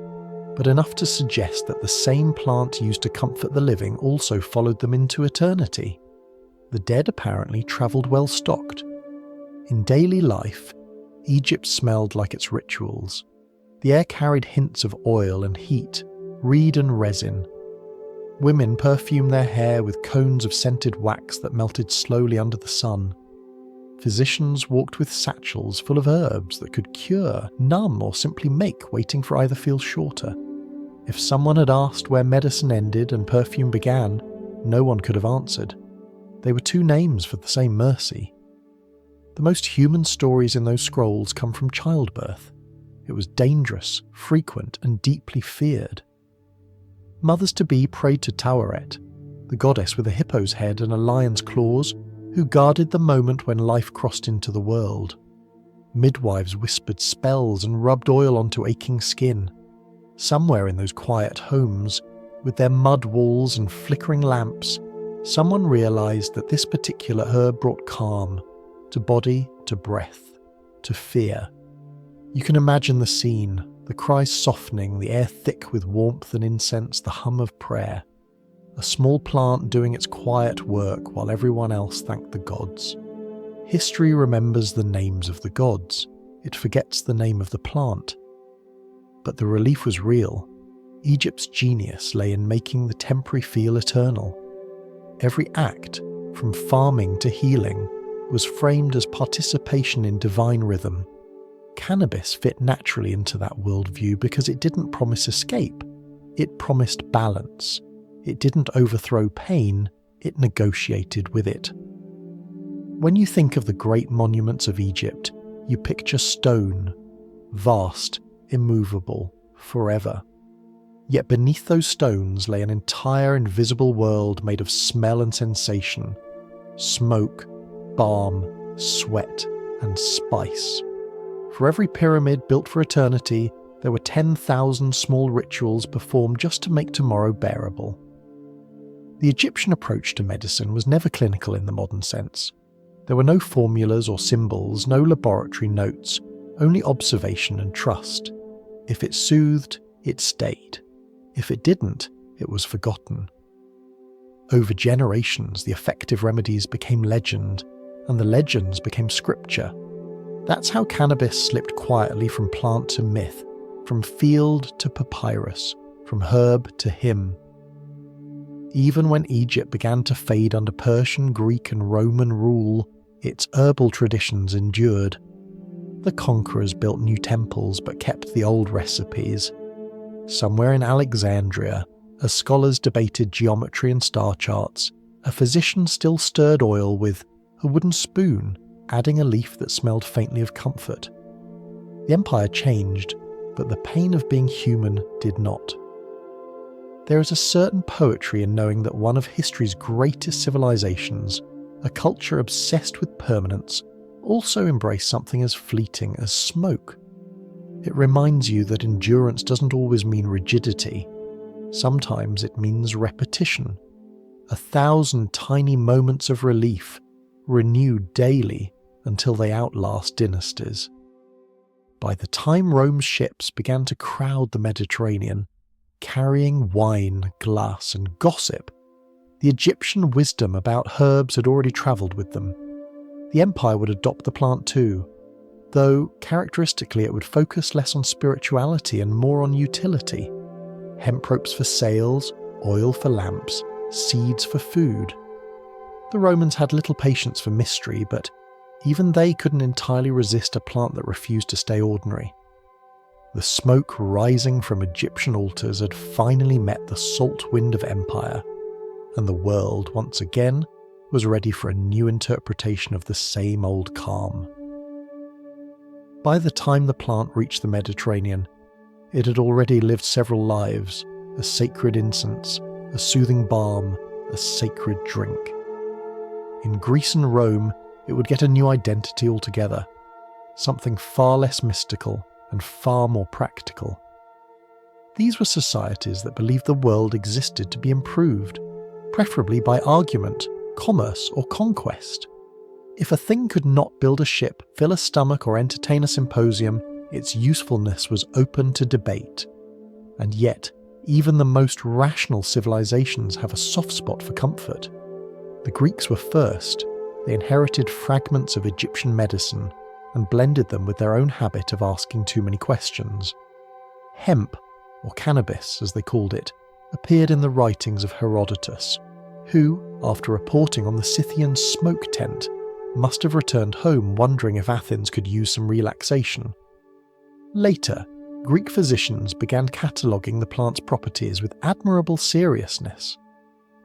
but enough to suggest that the same plant used to comfort the living also followed them into eternity. The dead apparently travelled well stocked. In daily life, Egypt smelled like its rituals. The air carried hints of oil and heat, reed and resin. Women perfumed their hair with cones of scented wax that melted slowly under the sun. Physicians walked with satchels full of herbs that could cure, numb, or simply make waiting for either feel shorter. If someone had asked where medicine ended and perfume began, no one could have answered. They were two names for the same mercy. The most human stories in those scrolls come from childbirth. It was dangerous, frequent, and deeply feared. Mothers-to-be prayed to Taweret, the goddess with a hippo's head and a lion's claws, who guarded the moment when life crossed into the world. Midwives whispered spells and rubbed oil onto aching skin. Somewhere in those quiet homes, with their mud walls and flickering lamps, someone realized that this particular herb brought calm to body, to breath, to fear. You can imagine the scene, the cries softening, the air thick with warmth and incense, the hum of prayer. A small plant doing its quiet work while everyone else thanked the gods. History remembers the names of the gods. It forgets the name of the plant. But the relief was real. Egypt's genius lay in making the temporary feel eternal. Every act, from farming to healing, was framed as participation in divine rhythm. Cannabis fit naturally into that worldview because it didn't promise escape. It promised balance. It didn't overthrow pain, it negotiated with it. When you think of the great monuments of Egypt, you picture stone, vast, immovable, forever. Yet beneath those stones lay an entire invisible world made of smell and sensation, smoke, balm, sweat, and spice. For every pyramid built for eternity, there were 10,000 small rituals performed just to make tomorrow bearable. The Egyptian approach to medicine was never clinical in the modern sense. There were no formulas or symbols, no laboratory notes, only observation and trust. If it soothed, it stayed. If it didn't, it was forgotten. Over generations, the effective remedies became legend, and the legends became scripture. That's how cannabis slipped quietly from plant to myth, from field to papyrus, from herb to hymn. Even when Egypt began to fade under Persian, Greek, and Roman rule, its herbal traditions endured. The conquerors built new temples but kept the old recipes. Somewhere in Alexandria, as scholars debated geometry and star charts, a physician still stirred oil with a wooden spoon, adding a leaf that smelled faintly of comfort. The empire changed, but the pain of being human did not. There is a certain poetry in knowing that one of history's greatest civilizations, a culture obsessed with permanence, also embraced something as fleeting as smoke. It reminds you that endurance doesn't always mean rigidity. Sometimes it means repetition. 1,000 tiny moments of relief, renewed daily until they outlast dynasties. By the time Rome's ships began to crowd the Mediterranean, carrying wine, glass, and gossip, the Egyptian wisdom about herbs had already travelled with them. The empire would adopt the plant too, though characteristically it would focus less on spirituality and more on utility. Hemp ropes for sails, oil for lamps, seeds for food. The Romans had little patience for mystery, but even they couldn't entirely resist a plant that refused to stay ordinary. The smoke rising from Egyptian altars had finally met the salt wind of empire, and the world, once again, was ready for a new interpretation of the same old calm. By the time the plant reached the Mediterranean, it had already lived several lives, a sacred incense, a soothing balm, a sacred drink. In Greece and Rome, it would get a new identity altogether, something far less mystical and far more practical. These were societies that believed the world existed to be improved, preferably by argument, commerce, or conquest. If a thing could not build a ship, fill a stomach, or entertain a symposium, its usefulness was open to debate. And yet, even the most rational civilizations have a soft spot for comfort. The Greeks were first. they inherited fragments of Egyptian medicine and blended them with their own habit of asking too many questions. Hemp, or cannabis as they called it, appeared in the writings of Herodotus, who, after reporting on the Scythian smoke tent, must have returned home wondering if Athens could use some relaxation. Later, Greek physicians began cataloguing the plant's properties with admirable seriousness.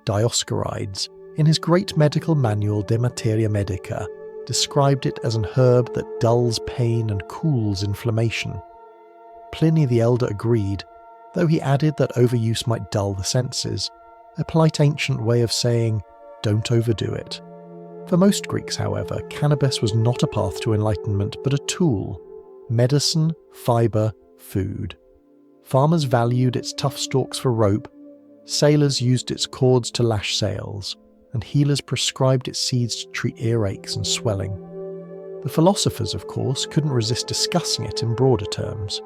Dioscorides, in his great medical manual De Materia Medica, described it as an herb that dulls pain and cools inflammation. Pliny the Elder agreed, though he added that overuse might dull the senses, a polite ancient way of saying, don't overdo it. For most Greeks, however, cannabis was not a path to enlightenment but a tool: medicine, fibre, food. Farmers valued its tough stalks for rope, sailors used its cords to lash sails, and healers prescribed its seeds to treat earaches and swelling. The philosophers, of course, couldn't resist discussing it in broader terms.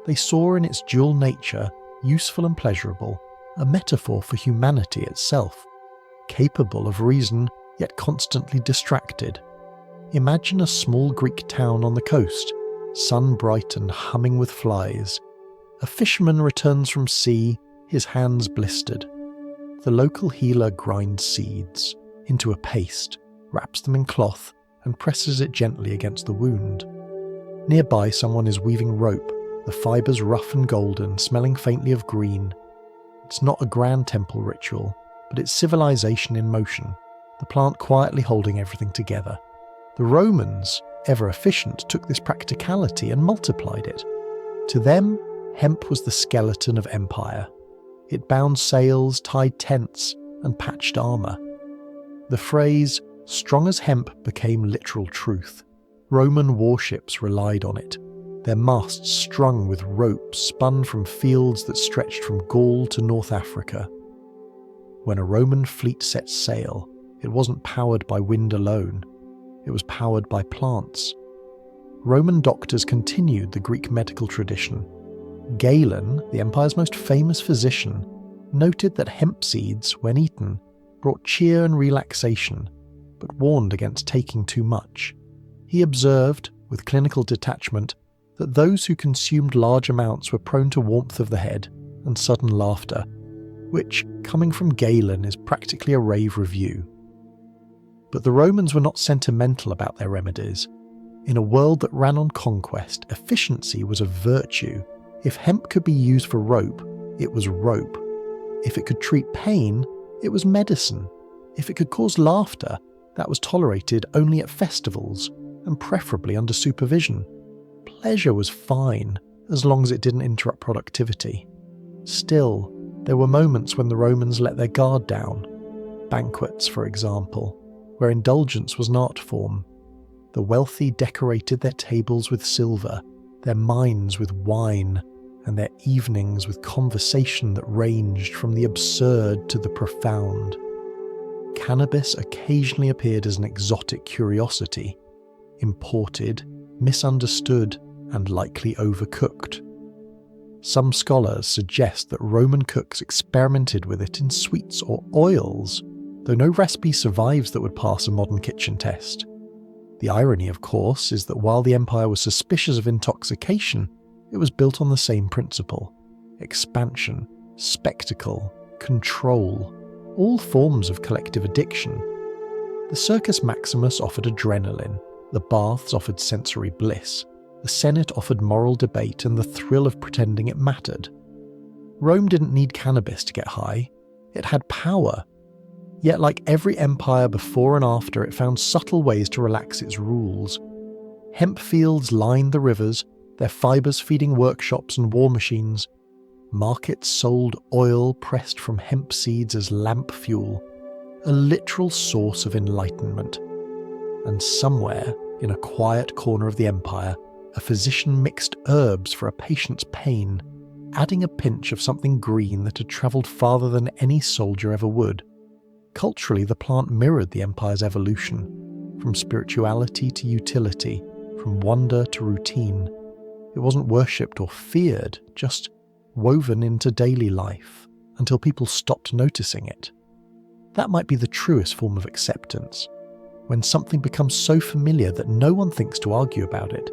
They saw in its dual nature, useful and pleasurable, a metaphor for humanity itself, capable of reason yet constantly distracted. Imagine a small Greek town on the coast, sun-bright and humming with flies. A fisherman returns from sea, his hands blistered. The local healer grinds seeds into a paste, wraps them in cloth, and presses it gently against the wound. Nearby, someone is weaving rope, the fibres rough and golden, smelling faintly of green. It's not a grand temple ritual, but it's civilization in motion, the plant quietly holding everything together. The Romans, ever efficient, took this practicality and multiplied it. To them, hemp was the skeleton of empire. It bound sails, tied tents, and patched armour. The phrase, strong as hemp, became literal truth. Roman warships relied on it, their masts strung with ropes spun from fields that stretched from Gaul to North Africa. When a Roman fleet set sail, it wasn't powered by wind alone, it was powered by plants. Roman doctors continued the Greek medical tradition. Galen, the empire's most famous physician, noted that hemp seeds, when eaten, brought cheer and relaxation, but warned against taking too much. He observed, with clinical detachment, that those who consumed large amounts were prone to warmth of the head and sudden laughter, which, coming from Galen, is practically a rave review. But the Romans were not sentimental about their remedies. In a world that ran on conquest, efficiency was a virtue. If hemp could be used for rope, it was rope. If it could treat pain, it was medicine. If it could cause laughter, that was tolerated only at festivals, and preferably under supervision. Pleasure was fine, as long as it didn't interrupt productivity. Still, there were moments when the Romans let their guard down. Banquets, for example, where indulgence was an art form. The wealthy decorated their tables with silver, their minds with wine, and their evenings with conversation that ranged from the absurd to the profound. Cannabis occasionally appeared as an exotic curiosity, imported, misunderstood, and likely overcooked. Some scholars suggest that Roman cooks experimented with it in sweets or oils, though no recipe survives that would pass a modern kitchen test. The irony, of course, is that while the empire was suspicious of intoxication, it was built on the same principle: expansion, spectacle, control, all forms of collective addiction. The Circus Maximus offered adrenaline, the baths offered sensory bliss, the Senate offered moral debate and the thrill of pretending it mattered. Rome didn't need cannabis to get high, it had power. Yet like every empire before and after, it found subtle ways to relax its rules. Hemp fields lined the rivers, their fibres feeding workshops and war machines. Markets sold oil pressed from hemp seeds as lamp fuel, a literal source of enlightenment. And somewhere, in a quiet corner of the empire, a physician mixed herbs for a patient's pain, adding a pinch of something green that had travelled farther than any soldier ever would. Culturally, the plant mirrored the empire's evolution, from spirituality to utility, from wonder to routine. It wasn't worshipped or feared, just woven into daily life, until people stopped noticing it. That might be the truest form of acceptance. when something becomes so familiar that no one thinks to argue about it.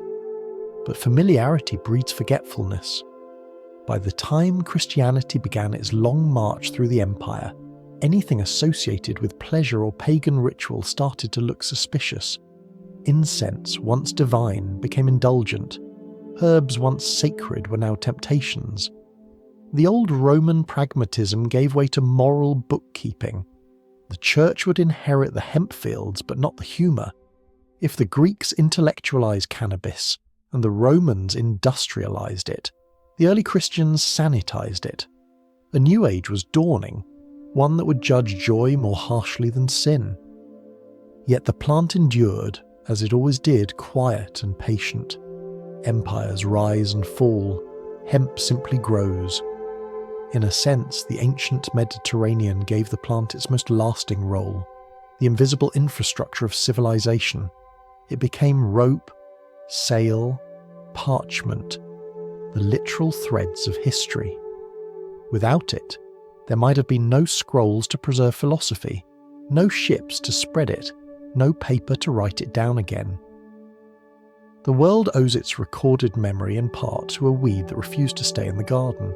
But familiarity breeds forgetfulness. By the time Christianity began its long march through the empire, anything associated with pleasure or pagan ritual started to look suspicious. Incense, once divine, became indulgent. Herbs once sacred were now temptations. The old Roman pragmatism gave way to moral bookkeeping. The church would inherit the hemp fields, but not the humour. If the Greeks intellectualised cannabis and the Romans industrialised it, the early Christians sanitised it. A new age was dawning, one that would judge joy more harshly than sin. Yet the plant endured, as it always did, quiet and patient. Empires rise and fall. Hemp simply grows. In a sense, the ancient Mediterranean gave the plant its most lasting role, the invisible infrastructure of civilization. It became rope, sail, parchment, the literal threads of history. Without it, there might have been no scrolls to preserve philosophy, no ships to spread it, no paper to write it down again. The world owes its recorded memory in part to a weed that refused to stay in the garden.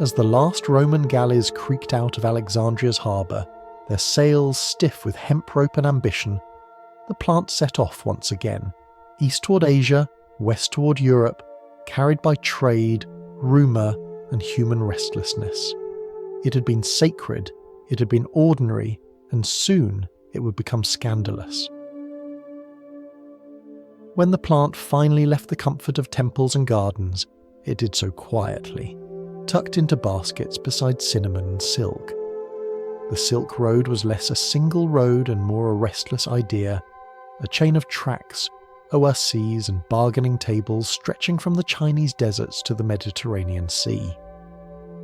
As the last Roman galleys creaked out of Alexandria's harbour, their sails stiff with hemp rope and ambition, the plant set off once again, east toward Asia, west toward Europe, carried by trade, rumour, and human restlessness. It had been sacred, it had been ordinary, and soon it would become scandalous. When the plant finally left the comfort of temples and gardens, it did so quietly, tucked into baskets beside cinnamon and silk. The Silk Road was less a single road and more a restless idea, a chain of tracks, oases and bargaining tables stretching from the Chinese deserts to the Mediterranean Sea.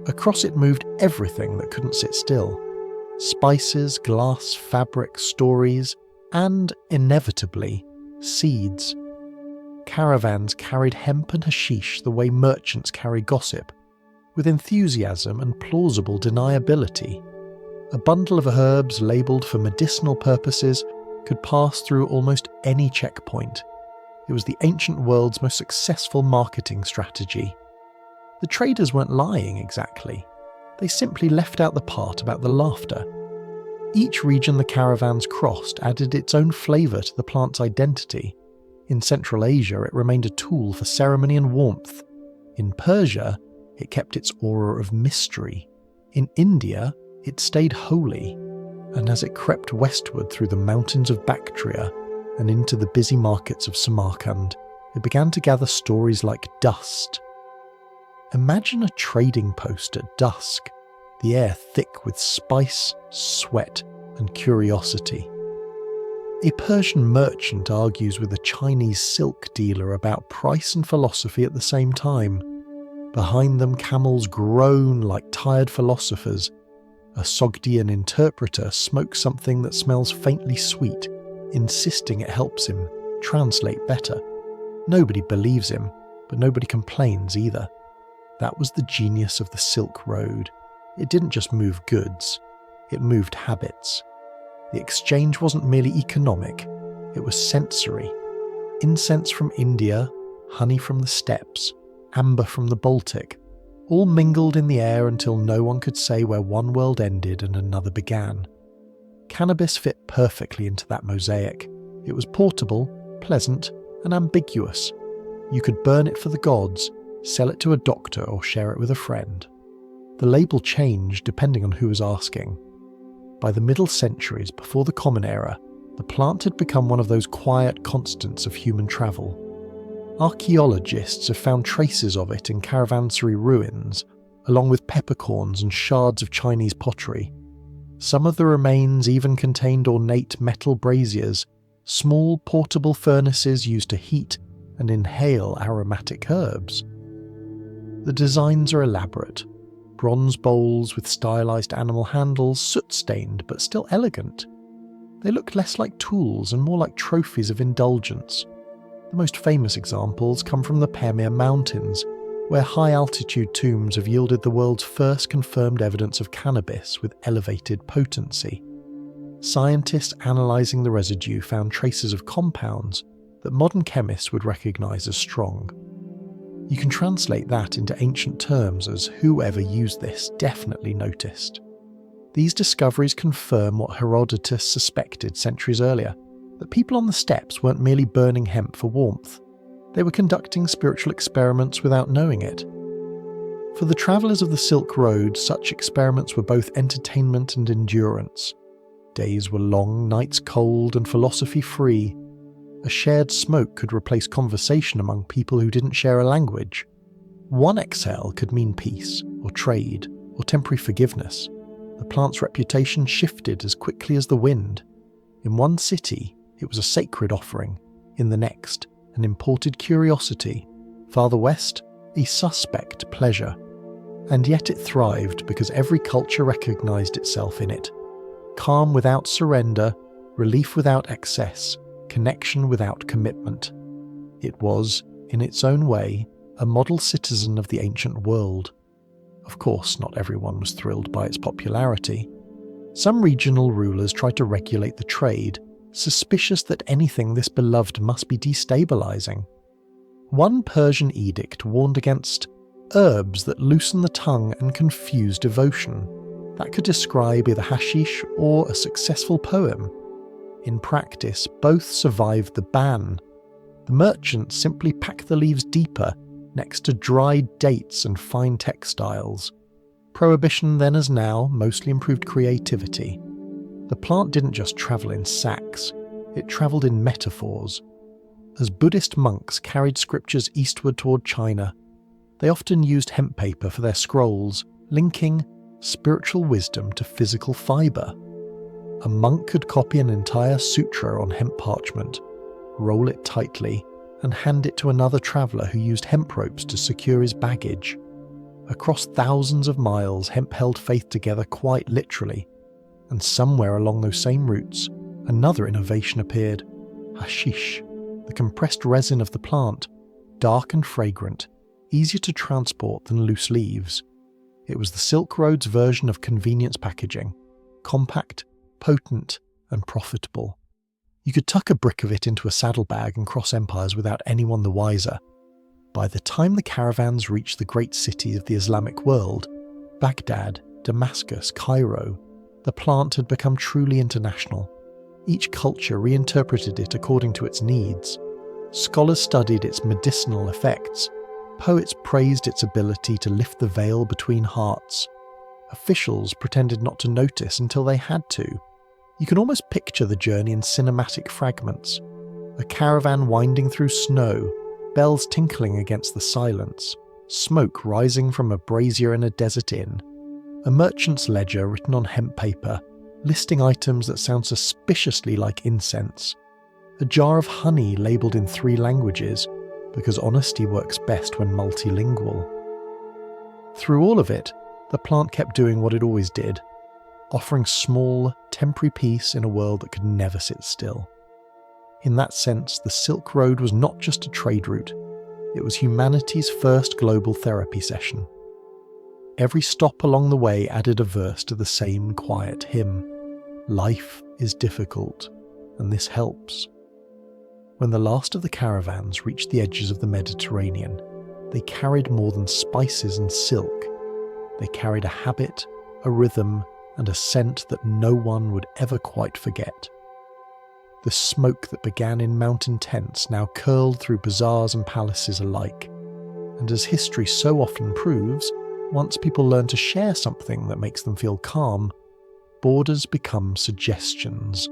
Across it moved everything that couldn't sit still: spices, glass, fabric, stories, and, inevitably, seeds. Caravans carried hemp and hashish the way merchants carry gossip, with enthusiasm and plausible deniability. A bundle of herbs labelled for medicinal purposes could pass through almost any checkpoint. It was the ancient world's most successful marketing strategy. The traders weren't lying exactly. They simply left out the part about the laughter. Each region the caravans crossed added its own flavour to the plant's identity. In Central Asia, it remained a tool for ceremony and warmth. In Persia, it kept its aura of mystery. In India, it stayed holy. And as it crept westward through the mountains of Bactria and into the busy markets of Samarkand, it began to gather stories like dust. Imagine a trading post at dusk, the air thick with spice, sweat, and curiosity. A Persian merchant argues with a Chinese silk dealer about price and philosophy at the same time. Behind them, camels groan like tired philosophers. A Sogdian interpreter smokes something that smells faintly sweet, insisting it helps him translate better. Nobody believes him, but nobody complains either. That was the genius of the Silk Road. It didn't just move goods, it moved habits. The exchange wasn't merely economic, it was sensory. Incense from India, honey from the steppes, amber from the Baltic, all mingled in the air until no one could say where one world ended and another began. Cannabis fit perfectly into that mosaic. It was portable, pleasant, and ambiguous. You could burn it for the gods, sell it to a doctor, or share it with a friend. The label changed depending on who was asking. By the Middle Centuries, before the Common Era, the plant had become one of those quiet constants of human travel. Archaeologists have found traces of it in caravansary ruins, along with peppercorns and shards of Chinese pottery. Some of the remains even contained ornate metal braziers, small portable furnaces used to heat and inhale aromatic herbs. The designs are elaborate. Bronze bowls with stylized animal handles, soot-stained but still elegant. They look less like tools and more like trophies of indulgence. The most famous examples come from the Pamir Mountains, where high-altitude tombs have yielded the world's first confirmed evidence of cannabis with elevated potency. scientists analysing the residue found traces of compounds that modern chemists would recognise as strong. You can translate that into ancient terms as whoever used this definitely noticed. These discoveries confirm what Herodotus suspected centuries earlier, that people on the steppes weren't merely burning hemp for warmth. They were conducting spiritual experiments without knowing it. For the travellers of the Silk Road, such experiments were both entertainment and endurance. Days were long, nights cold, and philosophy free. A shared smoke could replace conversation among people who didn't share a language. One exhale could mean peace, or trade, or temporary forgiveness. The plant's reputation shifted as quickly as the wind. In one city, it was a sacred offering. In the next, an imported curiosity. Farther west, a suspect pleasure. And yet it thrived because every culture recognised itself in it. Calm without surrender, relief without excess, connection without commitment. It was, in its own way, a model citizen of the ancient world. Of course, not everyone was thrilled by its popularity. Some regional rulers tried to regulate the trade, suspicious that anything this beloved must be destabilising. One Persian edict warned against herbs that loosen the tongue and confuse devotion. That could describe either hashish or a successful poem. In practice, both survived the ban. The merchants simply packed the leaves deeper, next to dried dates and fine textiles. Prohibition then as now mostly improved creativity. The plant didn't just travel in sacks, it travelled in metaphors. As Buddhist monks carried scriptures eastward toward China, they often used hemp paper for their scrolls, linking spiritual wisdom to physical fibre. A monk could copy an entire sutra on hemp parchment, roll it tightly, and hand it to another traveller who used hemp ropes to secure his baggage. Across thousands of miles, hemp held faith together quite literally, and somewhere along those same routes, another innovation appeared: hashish, the compressed resin of the plant, dark and fragrant, easier to transport than loose leaves. It was the Silk Road's version of convenience packaging, compact, potent, and profitable. You could tuck a brick of it into a saddlebag and cross empires without anyone the wiser. By the time the caravans reached the great cities of the Islamic world, Baghdad, Damascus, Cairo, the plant had become truly international. Each culture reinterpreted it according to its needs. Scholars studied its medicinal effects. Poets praised its ability to lift the veil between hearts. Officials pretended not to notice until they had to. You can almost picture the journey in cinematic fragments. A caravan winding through snow, bells tinkling against the silence, smoke rising from a brazier in a desert inn, a merchant's ledger written on hemp paper, listing items that sound suspiciously like incense, a jar of honey labelled in 3 languages, because honesty works best when multilingual. Through all of it, the plant kept doing what it always did, offering small, temporary peace in a world that could never sit still. In that sense, the Silk Road was not just a trade route, it was humanity's first global therapy session. Every stop along the way added a verse to the same quiet hymn. Life is difficult, and this helps. When the last of the caravans reached the edges of the Mediterranean, they carried more than spices and silk. They carried a habit, a rhythm, and a scent that no one would ever quite forget. The smoke that began in mountain tents now curled through bazaars and palaces alike. And as history so often proves, once people learn to share something that makes them feel calm, borders become suggestions.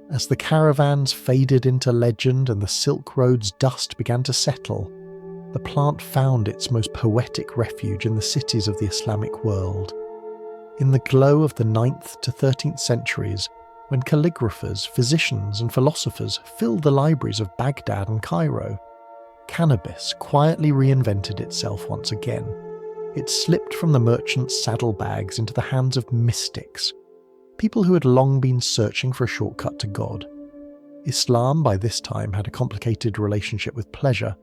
As the caravans faded into legend and the Silk Road's dust began to settle, the plant found its most poetic refuge in the cities of the Islamic world. In the glow of the 9th to 13th centuries, when calligraphers, physicians, and philosophers filled the libraries of Baghdad and Cairo, cannabis quietly reinvented itself once again. It slipped from the merchants' saddlebags into the hands of mystics, people who had long been searching for a shortcut to God. Islam by this time had a complicated relationship with pleasure.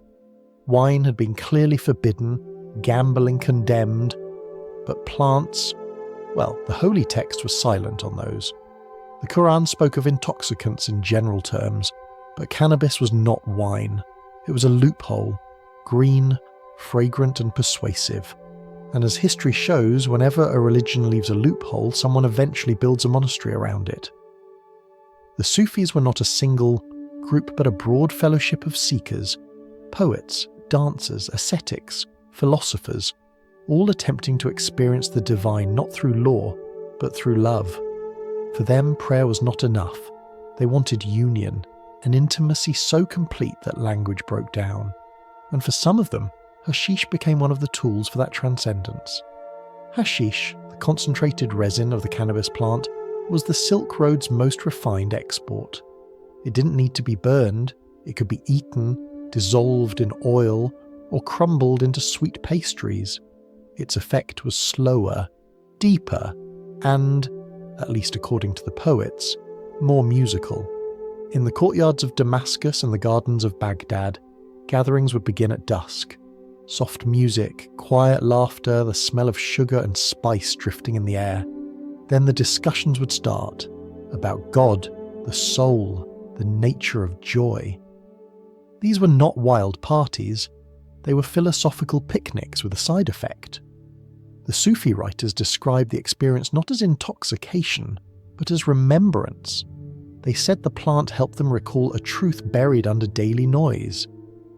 Wine had been clearly forbidden, gambling condemned, but plants, Well, the holy text was silent on those. The Quran spoke of intoxicants in general terms, but cannabis was not wine. It was a loophole, green, fragrant and persuasive. And as history shows, whenever a religion leaves a loophole, someone eventually builds a monastery around it. The Sufis were not a single group but a broad fellowship of seekers, poets, dancers, ascetics, philosophers, all attempting to experience the divine not through law, but through love. For them, prayer was not enough. They wanted union, an intimacy so complete that language broke down. And for some of them, hashish became one of the tools for that transcendence. Hashish, the concentrated resin of the cannabis plant, was the Silk Road's most refined export. It didn't need to be burned, it could be eaten, dissolved in oil, or crumbled into sweet pastries. Its effect was slower, deeper, and, at least according to the poets, more musical. In the courtyards of Damascus and the gardens of Baghdad, gatherings would begin at dusk. Soft music, quiet laughter, the smell of sugar and spice drifting in the air. Then the discussions would start about God, the soul, the nature of joy. These were not wild parties, they were philosophical picnics with a side effect. The Sufi writers described the experience not as intoxication, but as remembrance. They said the plant helped them recall a truth buried under daily noise,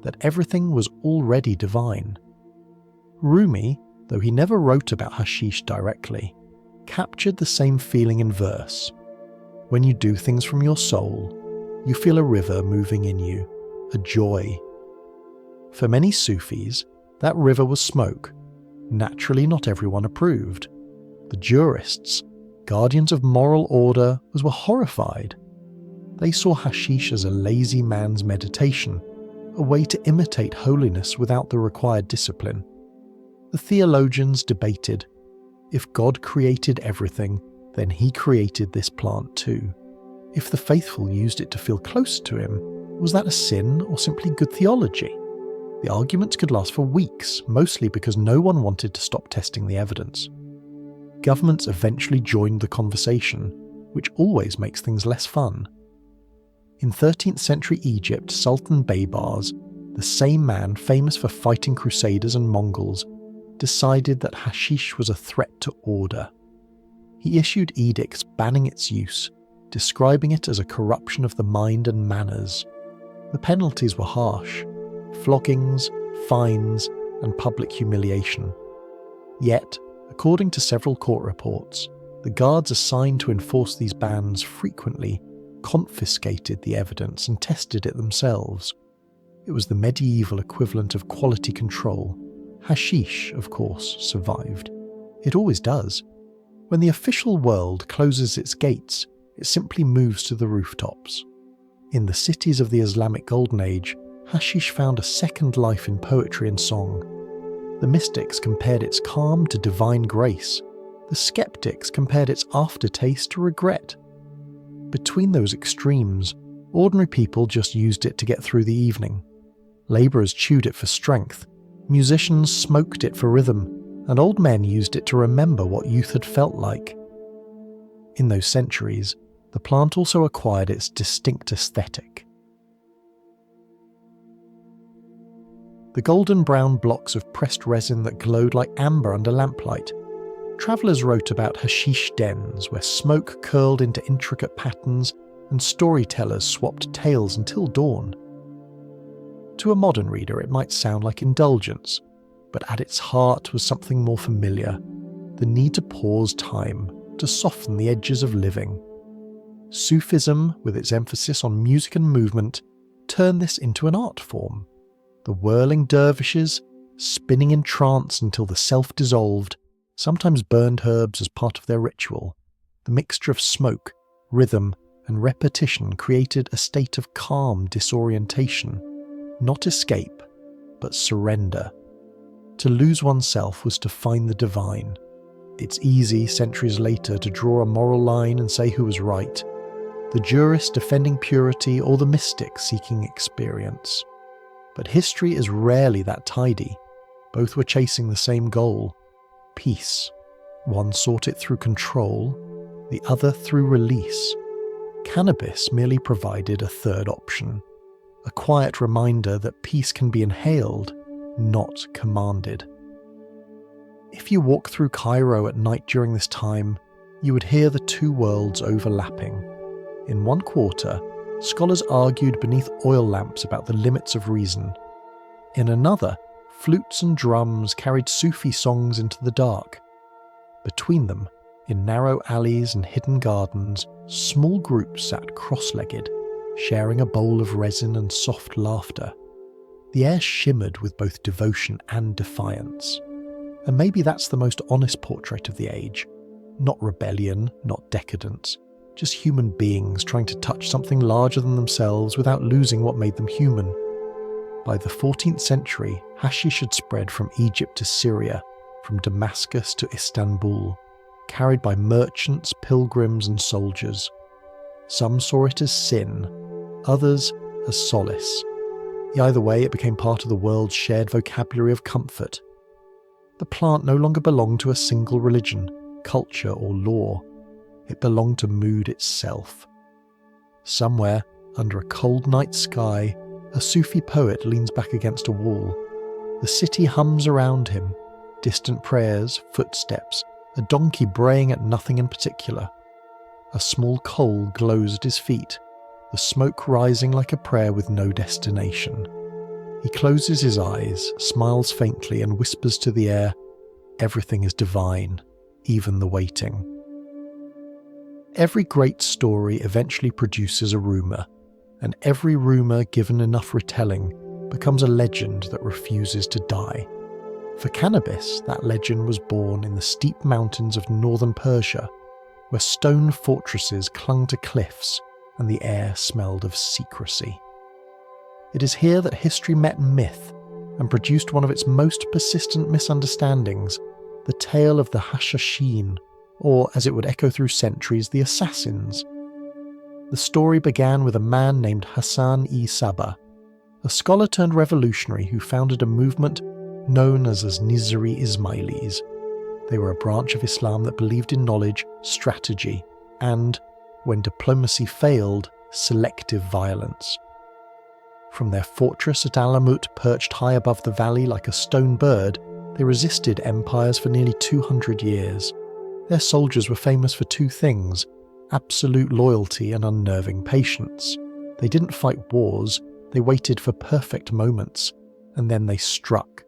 that everything was already divine. Rumi, though he never wrote about hashish directly, captured the same feeling in verse. When you do things from your soul, you feel a river moving in you, a joy. For many Sufis, that river was smoke. Naturally, not everyone approved. The jurists, guardians of moral order, were horrified. They saw hashish as a lazy man's meditation, a way to imitate holiness without the required discipline. The theologians debated, if God created everything, then he created this plant too. If the faithful used it to feel close to him, was that a sin or simply good theology? The arguments could last for weeks, mostly because no one wanted to stop testing the evidence. Governments eventually joined the conversation, which always makes things less fun. In 13th century Egypt, Sultan Baybars, the same man famous for fighting crusaders and Mongols, decided that hashish was a threat to order. He issued edicts banning its use, describing it as a corruption of the mind and manners. The penalties were harsh: floggings, fines, and public humiliation. Yet, according to several court reports, the guards assigned to enforce these bans frequently confiscated the evidence and tested it themselves. It was the medieval equivalent of quality control. Hashish, of course, survived. It always does. When the official world closes its gates, it simply moves to the rooftops. In the cities of the Islamic Golden Age, hashish found a second life in poetry and song. The mystics compared its calm to divine grace. The skeptics compared its aftertaste to regret. Between those extremes, ordinary people just used it to get through the evening. Labourers chewed it for strength, musicians smoked it for rhythm, and old men used it to remember what youth had felt like. In those centuries, the plant also acquired its distinct aesthetic. The golden brown blocks of pressed resin that glowed like amber under lamplight. Travellers wrote about hashish dens where smoke curled into intricate patterns and storytellers swapped tales until dawn. To a modern reader it might sound like indulgence, but at its heart was something more familiar, the need to pause time, to soften the edges of living. Sufism, with its emphasis on music and movement, turned this into an art form. The whirling dervishes, spinning in trance until the self dissolved, sometimes burned herbs as part of their ritual. The mixture of smoke, rhythm, and repetition created a state of calm disorientation, not escape, but surrender. To lose oneself was to find the divine. It's easy, centuries later, to draw a moral line and say who was right, the jurist defending purity or the mystic seeking experience. But history is rarely that tidy. Both were chasing the same goal: peace. One sought it through control, the other through release. Cannabis merely provided a third option, a quiet reminder that peace can be inhaled, not commanded. If you walk through Cairo at night during this time, you would hear the two worlds overlapping. In one quarter, scholars argued beneath oil lamps about the limits of reason. In another, flutes and drums carried Sufi songs into the dark. Between them, in narrow alleys and hidden gardens, small groups sat cross-legged, sharing a bowl of resin and soft laughter. The air shimmered with both devotion and defiance. And maybe that's the most honest portrait of the age. Not rebellion, not decadence, just human beings trying to touch something larger than themselves without losing what made them human. By the 14th century, hashish had spread from Egypt to Syria, from Damascus to Istanbul, carried by merchants, pilgrims and soldiers. Some saw it as sin, others as solace. Either way, it became part of the world's shared vocabulary of comfort. The plant no longer belonged to a single religion, culture or law. It belonged to mood itself. Somewhere, under a cold night sky, a Sufi poet leans back against a wall. The city hums around him, distant prayers, footsteps, a donkey braying at nothing in particular. A small coal glows at his feet, the smoke rising like a prayer with no destination. He closes his eyes, smiles faintly and whispers to the air, "Everything is divine, even the waiting." Every great story eventually produces a rumour, and every rumour given enough retelling becomes a legend that refuses to die. For cannabis, that legend was born in the steep mountains of northern Persia, where stone fortresses clung to cliffs and the air smelled of secrecy. It is here that history met myth and produced one of its most persistent misunderstandings, the tale of the Hashashin, or as it would echo through centuries, the assassins. The story began with a man named Hassan-i-Sabah, a scholar turned revolutionary who founded a movement known as Nizari Ismailis. They were a branch of Islam that believed in knowledge, strategy, and, when diplomacy failed, selective violence. From their fortress at Alamut, perched high above the valley like a stone bird, they resisted empires for nearly 200 years. Their soldiers were famous for two things: absolute loyalty and unnerving patience. They didn't fight wars, they waited for perfect moments, and then they struck.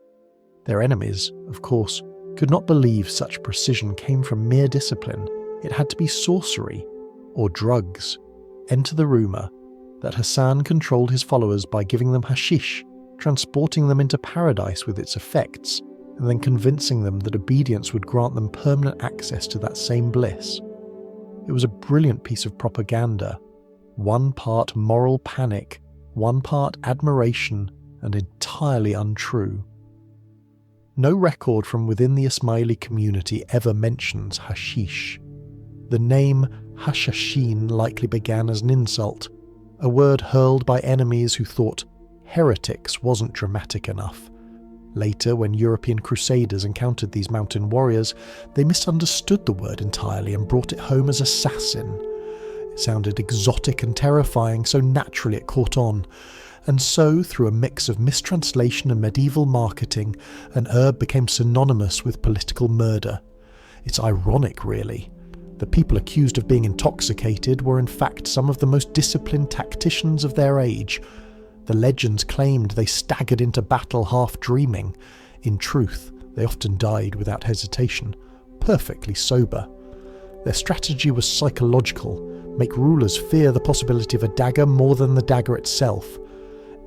Their enemies, of course, could not believe such precision came from mere discipline. It had to be sorcery, or drugs. Enter the rumour that Hassan controlled his followers by giving them hashish, transporting them into paradise with its effects, and then convincing them that obedience would grant them permanent access to that same bliss. It was a brilliant piece of propaganda, one part moral panic, one part admiration, and entirely untrue. No record from within the Ismaili community ever mentions hashish. The name Hashashin likely began as an insult, a word hurled by enemies who thought heretics wasn't dramatic enough. Later, when European crusaders encountered these mountain warriors, they misunderstood the word entirely and brought it home as assassin. It sounded exotic and terrifying, so naturally it caught on. And so, through a mix of mistranslation and medieval marketing, an herb became synonymous with political murder. It's ironic, really. The people accused of being intoxicated were in fact some of the most disciplined tacticians of their age. The legends claimed they staggered into battle half dreaming. In truth, they often died without hesitation, perfectly sober. Their strategy was psychological, make rulers fear the possibility of a dagger more than the dagger itself.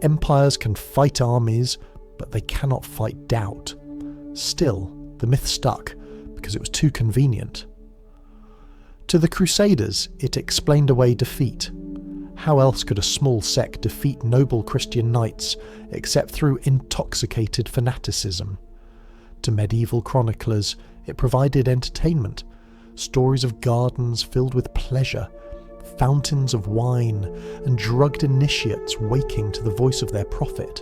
Empires can fight armies, but they cannot fight doubt. Still, the myth stuck because it was too convenient. To the Crusaders, it explained away defeat. How else could a small sect defeat noble Christian knights except through intoxicated fanaticism? To medieval chroniclers, it provided entertainment, stories of gardens filled with pleasure, fountains of wine, and drugged initiates waking to the voice of their prophet.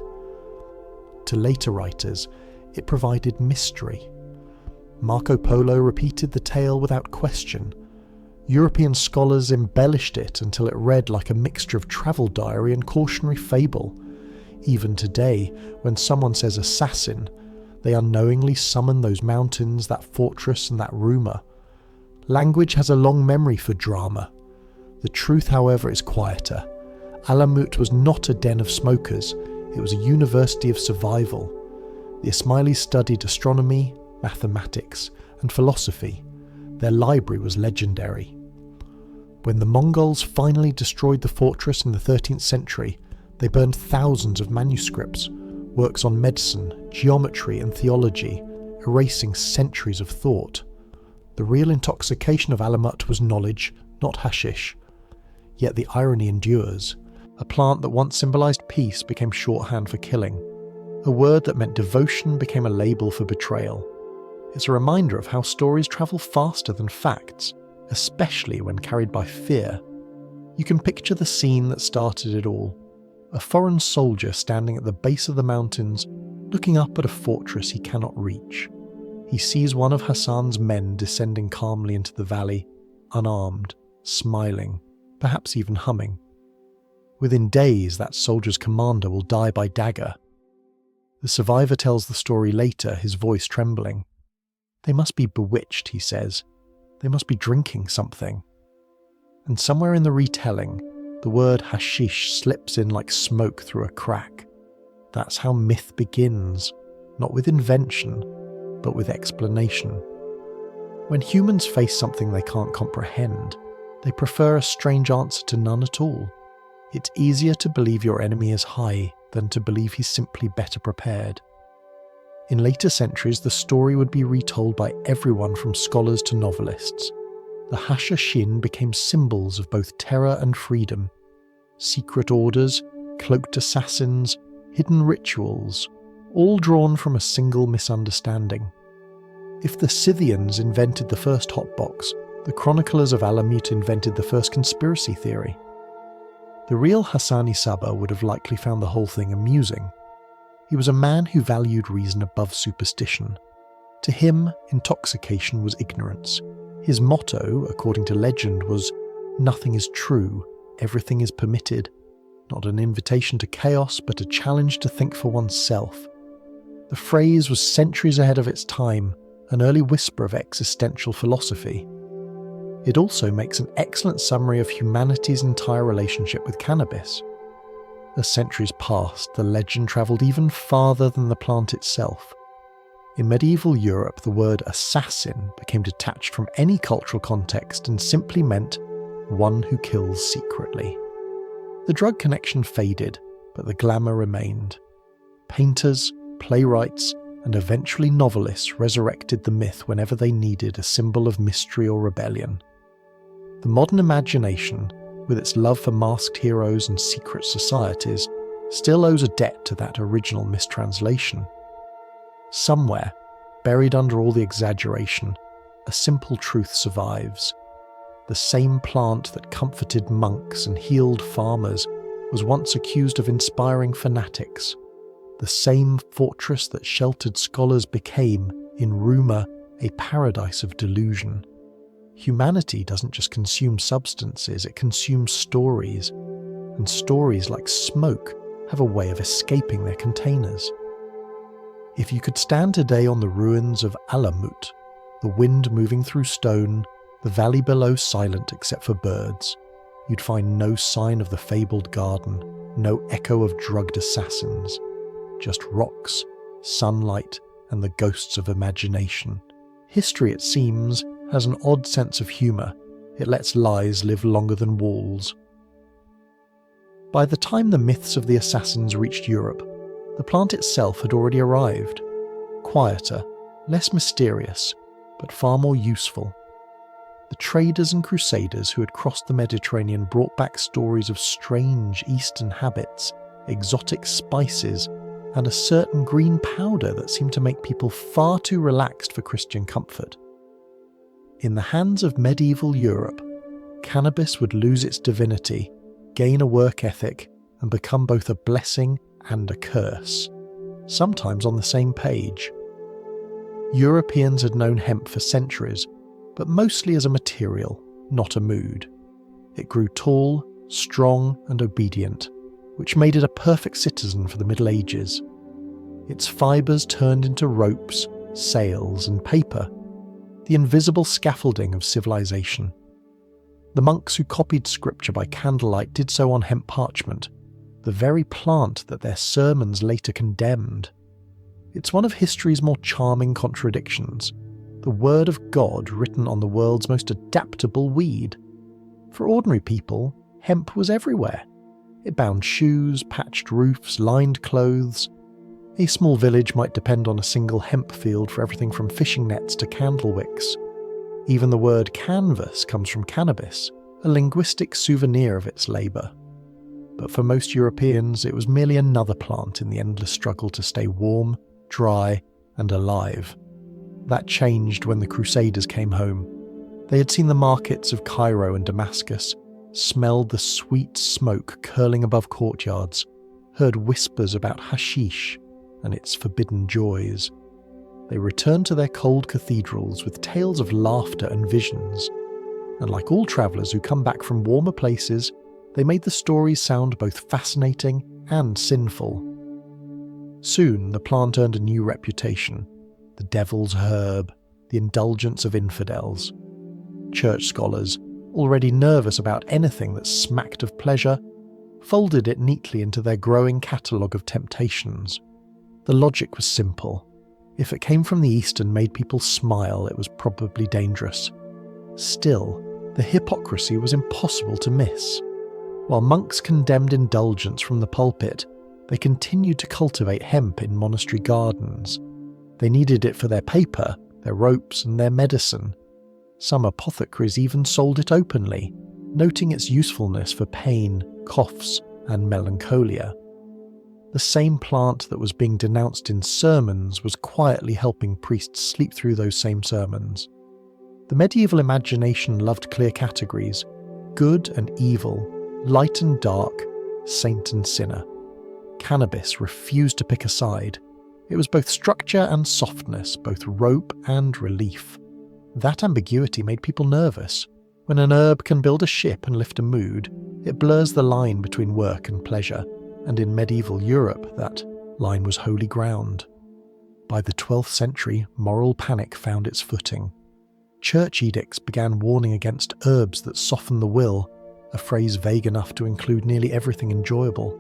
To later writers, it provided mystery. Marco Polo repeated the tale without question. European scholars embellished it until it read like a mixture of travel diary and cautionary fable. Even today, when someone says assassin, they unknowingly summon those mountains, that fortress, and that rumour. Language has a long memory for drama. The truth, however, is quieter. Alamut was not a den of smokers, it was a university of survival. The Ismailis studied astronomy, mathematics, and philosophy. Their library was legendary. When the Mongols finally destroyed the fortress in the 13th century, they burned thousands of manuscripts, works on medicine, geometry, and theology, erasing centuries of thought. The real intoxication of Alamut was knowledge, not hashish. Yet the irony endures. A plant that once symbolised peace became shorthand for killing. A word that meant devotion became a label for betrayal. It's a reminder of how stories travel faster than facts, especially when carried by fear. You can picture the scene that started it all. A foreign soldier standing at the base of the mountains, looking up at a fortress he cannot reach. He sees one of Hassan's men descending calmly into the valley, unarmed, smiling, perhaps even humming. Within days, that soldier's commander will die by dagger. The survivor tells the story later, his voice trembling. They must be bewitched, he says. They must be drinking something. And somewhere in the retelling, the word hashish slips in like smoke through a crack. That's how myth begins, not with invention, but with explanation. When humans face something they can't comprehend, they prefer a strange answer to none at all. It's easier to believe your enemy is high than to believe he's simply better prepared. In later centuries, the story would be retold by everyone from scholars to novelists. The Hashashin became symbols of both terror and freedom. Secret orders, cloaked assassins, hidden rituals, all drawn from a single misunderstanding. If the Scythians invented the first hotbox, the chroniclers of Alamut invented the first conspiracy theory. The real Hassani Saba would have likely found the whole thing amusing. He was a man who valued reason above superstition. To him, intoxication was ignorance. His motto, according to legend, was, "Nothing is true, everything is permitted." Not an invitation to chaos, but a challenge to think for oneself. The phrase was centuries ahead of its time, an early whisper of existential philosophy. It also makes an excellent summary of humanity's entire relationship with cannabis. As centuries passed, the legend travelled even farther than the plant itself. In medieval Europe, the word assassin became detached from any cultural context and simply meant one who kills secretly. The drug connection faded, but the glamour remained. Painters, playwrights, and eventually novelists resurrected the myth whenever they needed a symbol of mystery or rebellion. The modern imagination, with its love for masked heroes and secret societies, still owes a debt to that original mistranslation. Somewhere, buried under all the exaggeration, a simple truth survives. The same plant that comforted monks and healed farmers was once accused of inspiring fanatics. The same fortress that sheltered scholars became, in rumour, a paradise of delusion. Humanity doesn't just consume substances, it consumes stories. And stories, like smoke, have a way of escaping their containers. If you could stand today on the ruins of Alamut, the wind moving through stone, the valley below silent except for birds, you'd find no sign of the fabled garden, no echo of drugged assassins. Just rocks, sunlight, and the ghosts of imagination. History, it seems, has an odd sense of humour. It lets lies live longer than walls. By the time the myths of the assassins reached Europe, the plant itself had already arrived. Quieter, less mysterious, but far more useful. The traders and crusaders who had crossed the Mediterranean brought back stories of strange Eastern habits, exotic spices, and a certain green powder that seemed to make people far too relaxed for Christian comfort. In the hands of medieval Europe, cannabis would lose its divinity, gain a work ethic, and become both a blessing and a curse, sometimes on the same page. Europeans had known hemp for centuries, but mostly as a material, not a mood. It grew tall, strong, and obedient, which made it a perfect citizen for the Middle Ages. Its fibres turned into ropes, sails, and paper, the invisible scaffolding of civilization. The monks who copied scripture by candlelight did so on hemp parchment, the very plant that their sermons later condemned. It's one of history's more charming contradictions, the word of God written on the world's most adaptable weed. For ordinary people, hemp was everywhere. It bound shoes, patched roofs, lined clothes. A small village might depend on a single hemp field for everything from fishing nets to candle wicks. Even the word canvas comes from cannabis, a linguistic souvenir of its labour. But for most Europeans, it was merely another plant in the endless struggle to stay warm, dry, and alive. That changed when the Crusaders came home. They had seen the markets of Cairo and Damascus, smelled the sweet smoke curling above courtyards, heard whispers about hashish and its forbidden joys. They returned to their cold cathedrals with tales of laughter and visions, and like all travellers who come back from warmer places, they made the stories sound both fascinating and sinful. Soon the plant earned a new reputation, the devil's herb, the indulgence of infidels. Church scholars, already nervous about anything that smacked of pleasure, folded it neatly into their growing catalogue of temptations. The logic was simple. If it came from the East and made people smile, it was probably dangerous. Still, the hypocrisy was impossible to miss. While monks condemned indulgence from the pulpit, they continued to cultivate hemp in monastery gardens. They needed it for their paper, their ropes, and their medicine. Some apothecaries even sold it openly, noting its usefulness for pain, coughs, and melancholia. The same plant that was being denounced in sermons was quietly helping priests sleep through those same sermons. The medieval imagination loved clear categories: good and evil, light and dark, saint and sinner. Cannabis refused to pick a side. It was both structure and softness, both rope and relief. That ambiguity made people nervous. When an herb can build a ship and lift a mood, it blurs the line between work and pleasure, and in medieval Europe that line was holy ground. By the 12th century, moral panic found its footing. Church edicts began warning against herbs that soften the will, a phrase vague enough to include nearly everything enjoyable.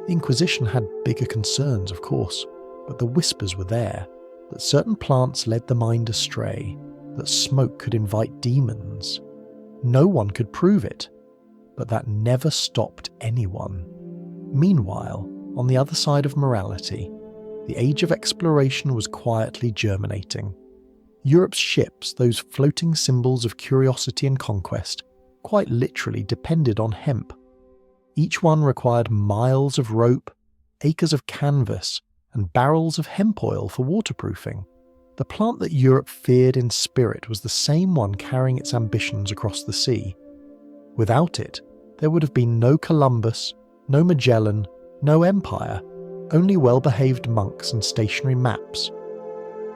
The Inquisition had bigger concerns, of course, but the whispers were there, that certain plants led the mind astray, that smoke could invite demons. No one could prove it, but that never stopped anyone. Meanwhile, on the other side of morality, the age of exploration was quietly germinating. Europe's ships, those floating symbols of curiosity and conquest, quite literally depended on hemp. Each one required miles of rope, acres of canvas, and barrels of hemp oil for waterproofing. The plant that Europe feared in spirit was the same one carrying its ambitions across the sea. Without it, there would have been no Columbus, no Magellan, no empire, only well-behaved monks and stationary maps.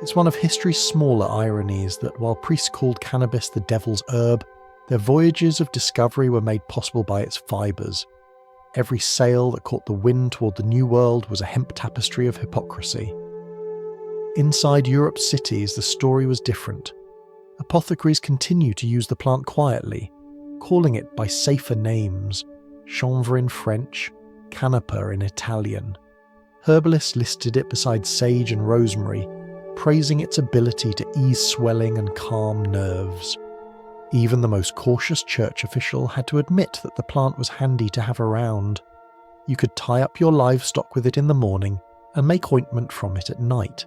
It's one of history's smaller ironies that while priests called cannabis the devil's herb, their voyages of discovery were made possible by its fibres. Every sail that caught the wind toward the New World was a hemp tapestry of hypocrisy. Inside Europe's cities, the story was different. Apothecaries continued to use the plant quietly, calling it by safer names: chanvre in French, canapa in Italian. Herbalists listed it beside sage and rosemary, praising its ability to ease swelling and calm nerves. Even the most cautious church official had to admit that the plant was handy to have around. You could tie up your livestock with it in the morning and make ointment from it at night.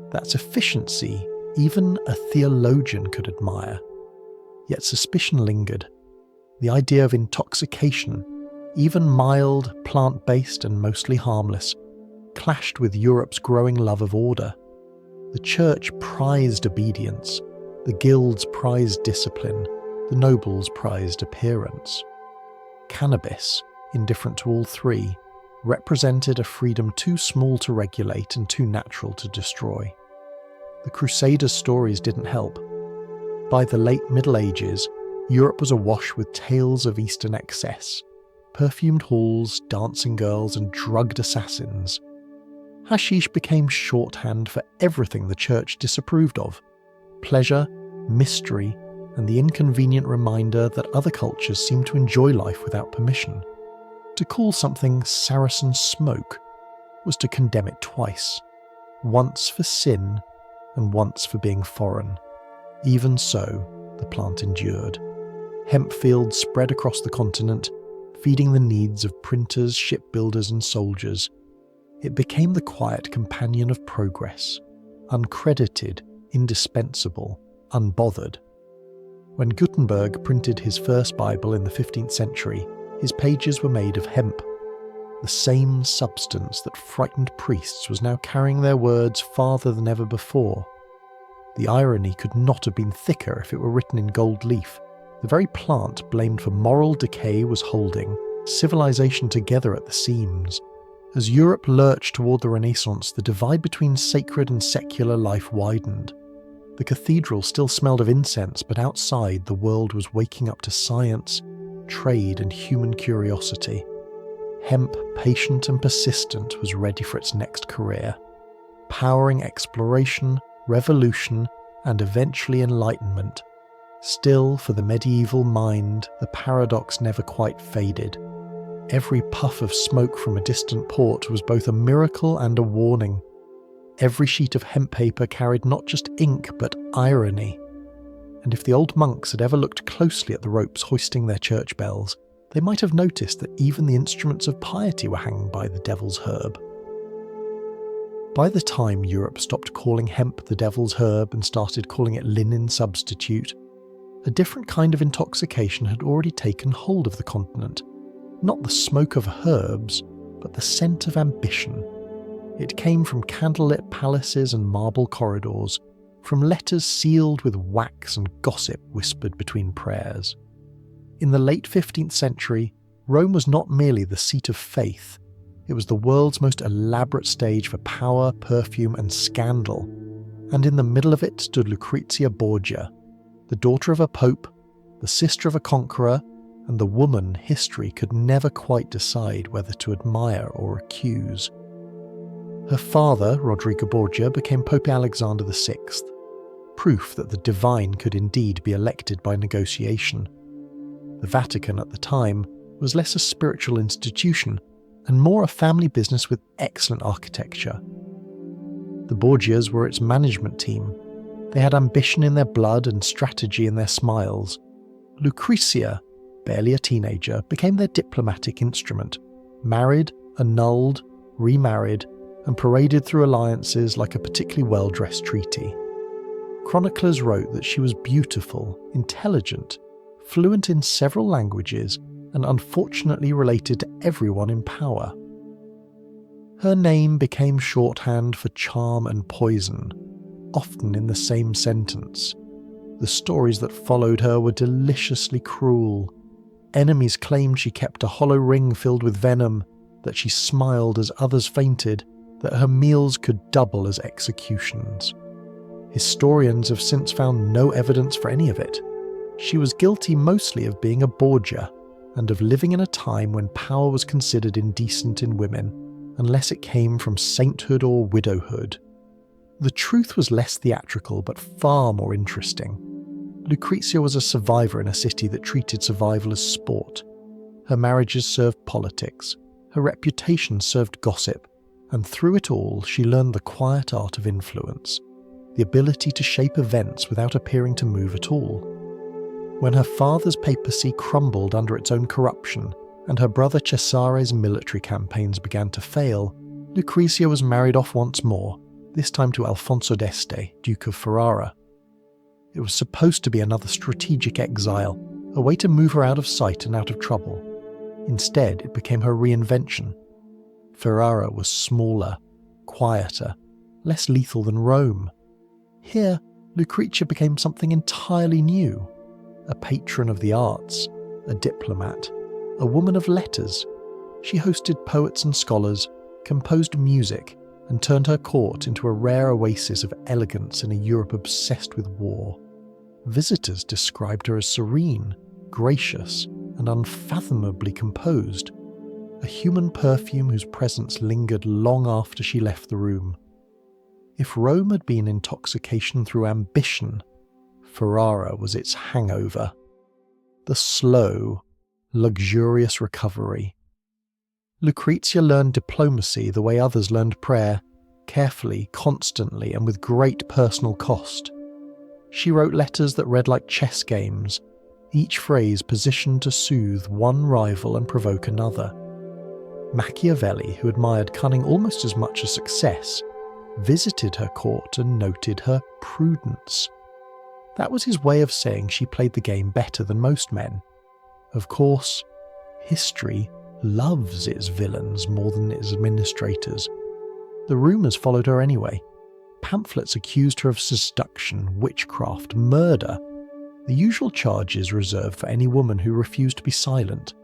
That's efficiency even a theologian could admire. Yet suspicion lingered. The idea of intoxication, even mild, plant-based and mostly harmless, clashed with Europe's growing love of order. The church prized obedience, the guilds prized discipline, the nobles prized appearance. Cannabis, indifferent to all three, represented a freedom too small to regulate and too natural to destroy. The Crusaders' stories didn't help. By the late Middle Ages, Europe was awash with tales of Eastern excess, perfumed halls, dancing girls, and drugged assassins. Hashish became shorthand for everything the church disapproved of: pleasure, mystery, and the inconvenient reminder that other cultures seem to enjoy life without permission. To call something Saracen smoke was to condemn it twice, once for sin and once for being foreign. Even so, the plant endured. Hemp fields spread across the continent, feeding the needs of printers, shipbuilders, and soldiers. It became the quiet companion of progress, uncredited, indispensable, unbothered. When Gutenberg printed his first Bible in the 15th century, his pages were made of hemp. The same substance that frightened priests was now carrying their words farther than ever before. The irony could not have been thicker if it were written in gold leaf. The very plant blamed for moral decay was holding civilization together at the seams. As Europe lurched toward the Renaissance, the divide between sacred and secular life widened. The cathedral still smelled of incense, but outside the world was waking up to science, trade, and human curiosity. Hemp, patient and persistent, was ready for its next career, powering exploration, revolution, and eventually enlightenment. Still, for the medieval mind, the paradox never quite faded. Every puff of smoke from a distant port was both a miracle and a warning. Every sheet of hemp paper carried not just ink, but irony. And if the old monks had ever looked closely at the ropes hoisting their church bells, they might have noticed that even the instruments of piety were hanging by the devil's herb. By the time Europe stopped calling hemp the devil's herb and started calling it linen substitute, a different kind of intoxication had already taken hold of the continent. Not the smoke of herbs, but the scent of ambition. It came from candlelit palaces and marble corridors, from letters sealed with wax and gossip whispered between prayers. In the late 15th century, Rome was not merely the seat of faith, it was the world's most elaborate stage for power, perfume, and scandal. And in the middle of it stood Lucrezia Borgia, the daughter of a pope, the sister of a conqueror, and the woman history could never quite decide whether to admire or accuse. Her father, Rodrigo Borgia, became Pope Alexander VI, proof that the divine could indeed be elected by negotiation. The Vatican at the time was less a spiritual institution and more a family business with excellent architecture. The Borgias were its management team. They had ambition in their blood and strategy in their smiles. Lucrezia, barely a teenager, became their diplomatic instrument, married, annulled, remarried, and paraded through alliances like a particularly well-dressed treaty. Chroniclers wrote that she was beautiful, intelligent, fluent in several languages, and unfortunately related to everyone in power. Her name became shorthand for charm and poison, often in the same sentence. The stories that followed her were deliciously cruel. Enemies claimed she kept a hollow ring filled with venom, that she smiled as others fainted, that her meals could double as executions. Historians have since found no evidence for any of it. She was guilty mostly of being a Borgia, and of living in a time when power was considered indecent in women, unless it came from sainthood or widowhood. The truth was less theatrical, but far more interesting. Lucrezia was a survivor in a city that treated survival as sport. Her marriages served politics, her reputation served gossip, and through it all she learned the quiet art of influence, the ability to shape events without appearing to move at all. When her father's papacy crumbled under its own corruption, and her brother Cesare's military campaigns began to fail, Lucrezia was married off once more, this time to Alfonso d'Este, Duke of Ferrara. It was supposed to be another strategic exile, a way to move her out of sight and out of trouble. Instead, it became her reinvention. Ferrara was smaller, quieter, less lethal than Rome. Here, Lucrezia became something entirely new. A patron of the arts, a diplomat, a woman of letters. She hosted poets and scholars, composed music, and turned her court into a rare oasis of elegance in a Europe obsessed with war. Visitors described her as serene, gracious, and unfathomably composed, a human perfume whose presence lingered long after she left the room. If Rome had been intoxication through ambition, Ferrara was its hangover. The slow, luxurious recovery. Lucrezia learned diplomacy the way others learned prayer, carefully, constantly, and with great personal cost. She wrote letters that read like chess games, each phrase positioned to soothe one rival and provoke another. Machiavelli, who admired cunning almost as much as success, visited her court and noted her prudence. That was his way of saying she played the game better than most men. Of course, history loves its villains more than its administrators. The rumours followed her anyway. Pamphlets accused her of seduction, witchcraft, murder, the usual charges reserved for any woman who refused to be silent.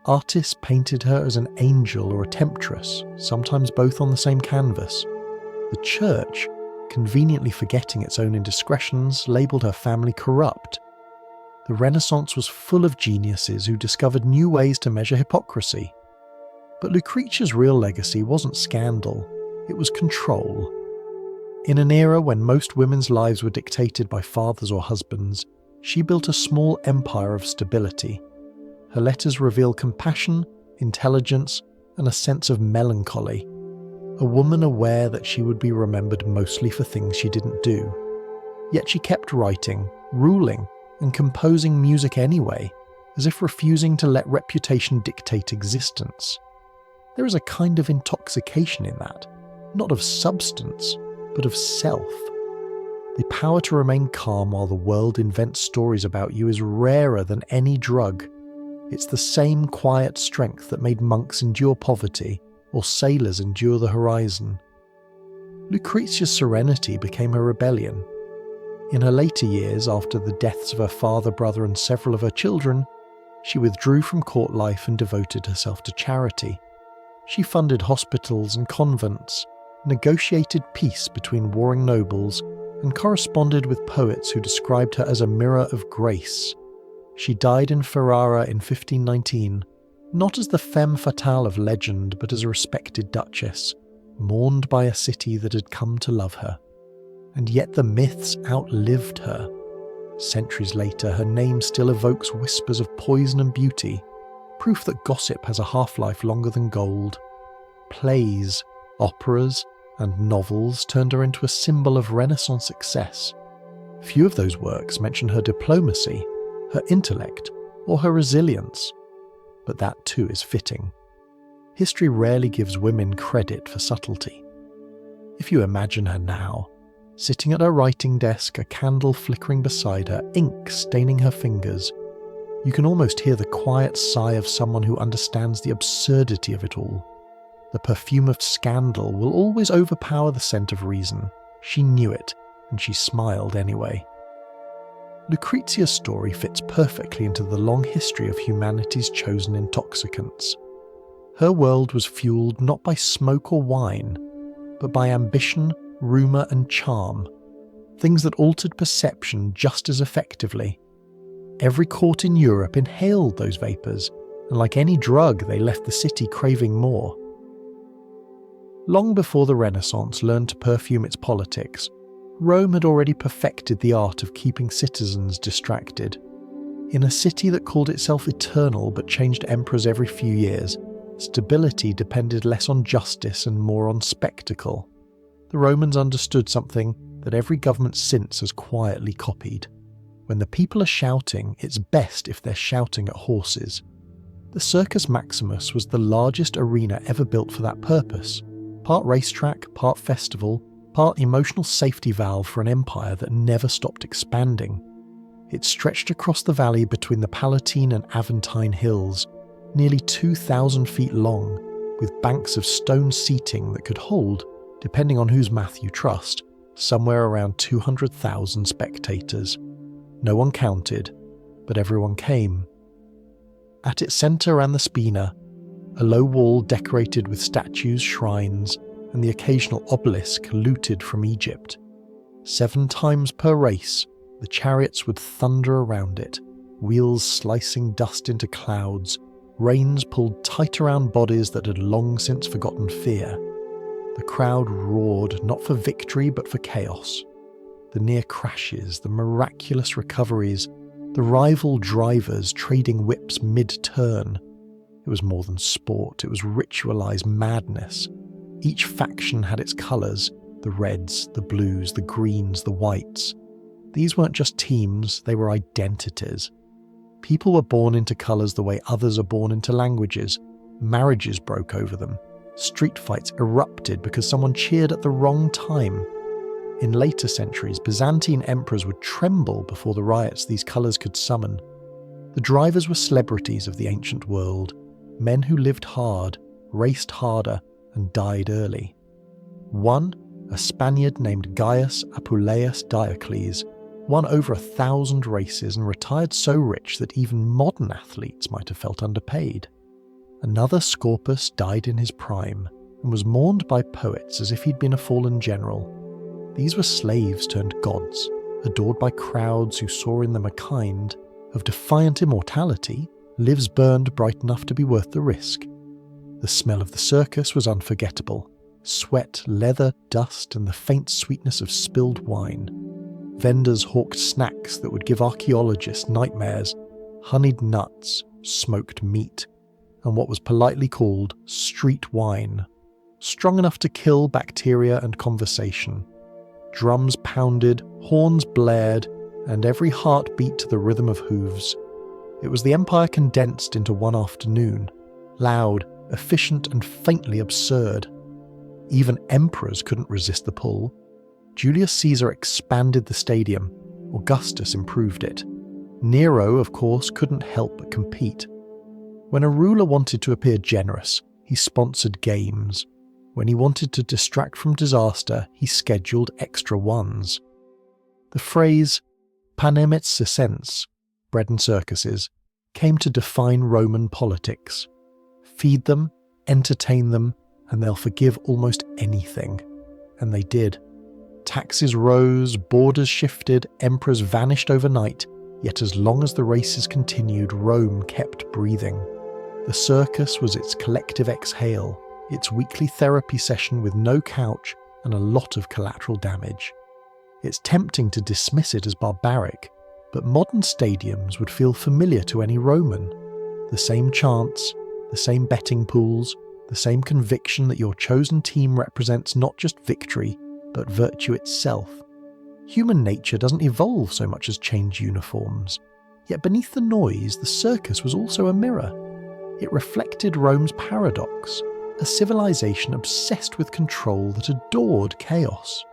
Artists painted her as an angel or a temptress, sometimes both on the same canvas. The church, conveniently forgetting its own indiscretions, labelled her family corrupt. The Renaissance was full of geniuses who discovered new ways to measure hypocrisy. But Lucrezia's real legacy wasn't scandal, it was control. In an era when most women's lives were dictated by fathers or husbands, she built a small empire of stability. Her letters reveal compassion, intelligence, and a sense of melancholy. A woman aware that she would be remembered mostly for things she didn't do. Yet she kept writing, ruling, and composing music anyway, as if refusing to let reputation dictate existence. There is a kind of intoxication in that, not of substance, but of self. The power to remain calm while the world invents stories about you is rarer than any drug. It's the same quiet strength that made monks endure poverty, or sailors endure the horizon. Lucrezia's serenity became a rebellion. In her later years, after the deaths of her father, brother, and several of her children, she withdrew from court life and devoted herself to charity. She funded hospitals and convents, negotiated peace between warring nobles, and corresponded with poets who described her as a mirror of grace. She died in Ferrara in 1519, not as the femme fatale of legend, but as a respected duchess, mourned by a city that had come to love her. And yet the myths outlived her. Centuries later, her name still evokes whispers of poison and beauty, proof that gossip has a half-life longer than gold. Plays, operas, and novels turned her into a symbol of Renaissance success. Few of those works mention her diplomacy, her intellect, or her resilience. But that too is fitting. History rarely gives women credit for subtlety. If you imagine her now, sitting at her writing desk, a candle flickering beside her, ink staining her fingers, you can almost hear the quiet sigh of someone who understands the absurdity of it all. The perfume of scandal will always overpower the scent of reason. She knew it, and she smiled anyway. Lucrezia's story fits perfectly into the long history of humanity's chosen intoxicants. Her world was fueled not by smoke or wine, but by ambition, rumour and charm, things that altered perception just as effectively. Every court in Europe inhaled those vapours, and like any drug, they left the city craving more. Long before the Renaissance learned to perfume its politics, Rome had already perfected the art of keeping citizens distracted. In a city that called itself eternal but changed emperors every few years, stability depended less on justice and more on spectacle. The Romans understood something that every government since has quietly copied. When the people are shouting, it's best if they're shouting at horses. The Circus Maximus was the largest arena ever built for that purpose. Part racetrack, part festival, part emotional safety valve for an empire that never stopped expanding. It stretched across the valley between the Palatine and Aventine hills, nearly 2,000 feet long, with banks of stone seating that could hold, depending on whose math you trust, somewhere around 200,000 spectators. No one counted, but everyone came. At its centre ran the Spina, a low wall decorated with statues, shrines, and the occasional obelisk looted from Egypt. 7 times per race, the chariots would thunder around it, wheels slicing dust into clouds, reins pulled tight around bodies that had long since forgotten fear. The crowd roared not for victory but for chaos. The near crashes, the miraculous recoveries, the rival drivers trading whips mid-turn. It was more than sport, it was ritualised madness. Each faction had its colours, the reds, the blues, the greens, the whites. These weren't just teams, they were identities. People were born into colours the way others are born into languages. Marriages broke over them. Street fights erupted because someone cheered at the wrong time. In later centuries, Byzantine emperors would tremble before the riots these colours could summon. The drivers were celebrities of the ancient world, men who lived hard, raced harder, and died early. One, a Spaniard named Gaius Apuleius Diocles, won over 1,000 races and retired so rich that even modern athletes might have felt underpaid. Another, Scorpus, died in his prime and was mourned by poets as if he'd been a fallen general. These were slaves turned gods, adored by crowds who saw in them a kind of defiant immortality, lives burned bright enough to be worth the risk. The smell of the circus was unforgettable. Sweat, leather, dust, and the faint sweetness of spilled wine. Vendors hawked snacks that would give archaeologists nightmares, honeyed nuts, smoked meat, and what was politely called street wine, strong enough to kill bacteria and conversation. Drums pounded, horns blared, and every heart beat to the rhythm of hooves. It was the empire condensed into one afternoon, loud, efficient, and faintly absurd. Even emperors couldn't resist the pull. Julius Caesar expanded the stadium. Augustus improved it. Nero, of course, couldn't help but compete. When a ruler wanted to appear generous, he sponsored games. When he wanted to distract from disaster, he scheduled extra ones. The phrase panem et circenses, bread and circuses, came to define Roman politics. Feed them, entertain them, and they'll forgive almost anything. And they did. Taxes rose, borders shifted, emperors vanished overnight, yet as long as the races continued, Rome kept breathing. The circus was its collective exhale, its weekly therapy session with no couch and a lot of collateral damage. It's tempting to dismiss it as barbaric, but modern stadiums would feel familiar to any Roman. The same chants, the same betting pools, the same conviction that your chosen team represents not just victory, but virtue itself. Human nature doesn't evolve so much as change uniforms. Yet beneath the noise, the circus was also a mirror. It reflected Rome's paradox, a civilization obsessed with control that adored chaos.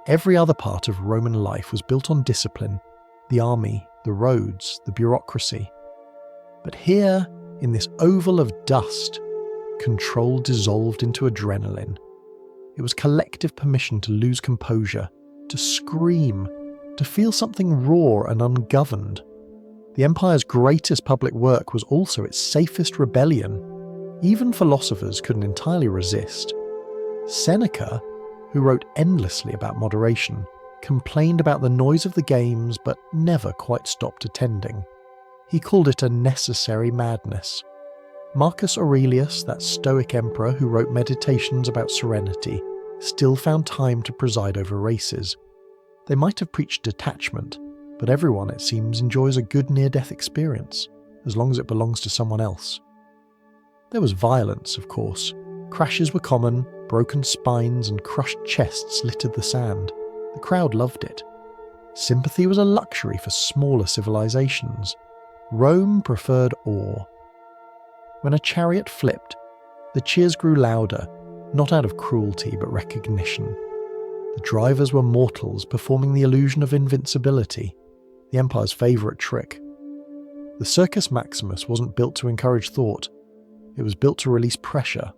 Every other part of Roman life was built on discipline, the army, the roads, the bureaucracy. But here, in this oval of dust, control dissolved into adrenaline. It was collective permission to lose composure, to scream, to feel something raw and ungoverned. The empire's greatest public work was also its safest rebellion. Even philosophers couldn't entirely resist. Seneca, who wrote endlessly about moderation, complained about the noise of the games but never quite stopped attending. He called it a necessary madness. Marcus Aurelius, that Stoic emperor who wrote meditations about serenity, still found time to preside over races. They might have preached detachment, but everyone, it seems, enjoys a good near-death experience, as long as it belongs to someone else. There was violence, of course. Crashes were common, broken spines and crushed chests littered the sand. The crowd loved it. Sympathy was a luxury for smaller civilizations. Rome preferred awe. When a chariot flipped, the cheers grew louder, not out of cruelty but recognition. The drivers were mortals performing the illusion of invincibility, the empire's favourite trick. The Circus Maximus wasn't built to encourage thought, it was built to release pressure.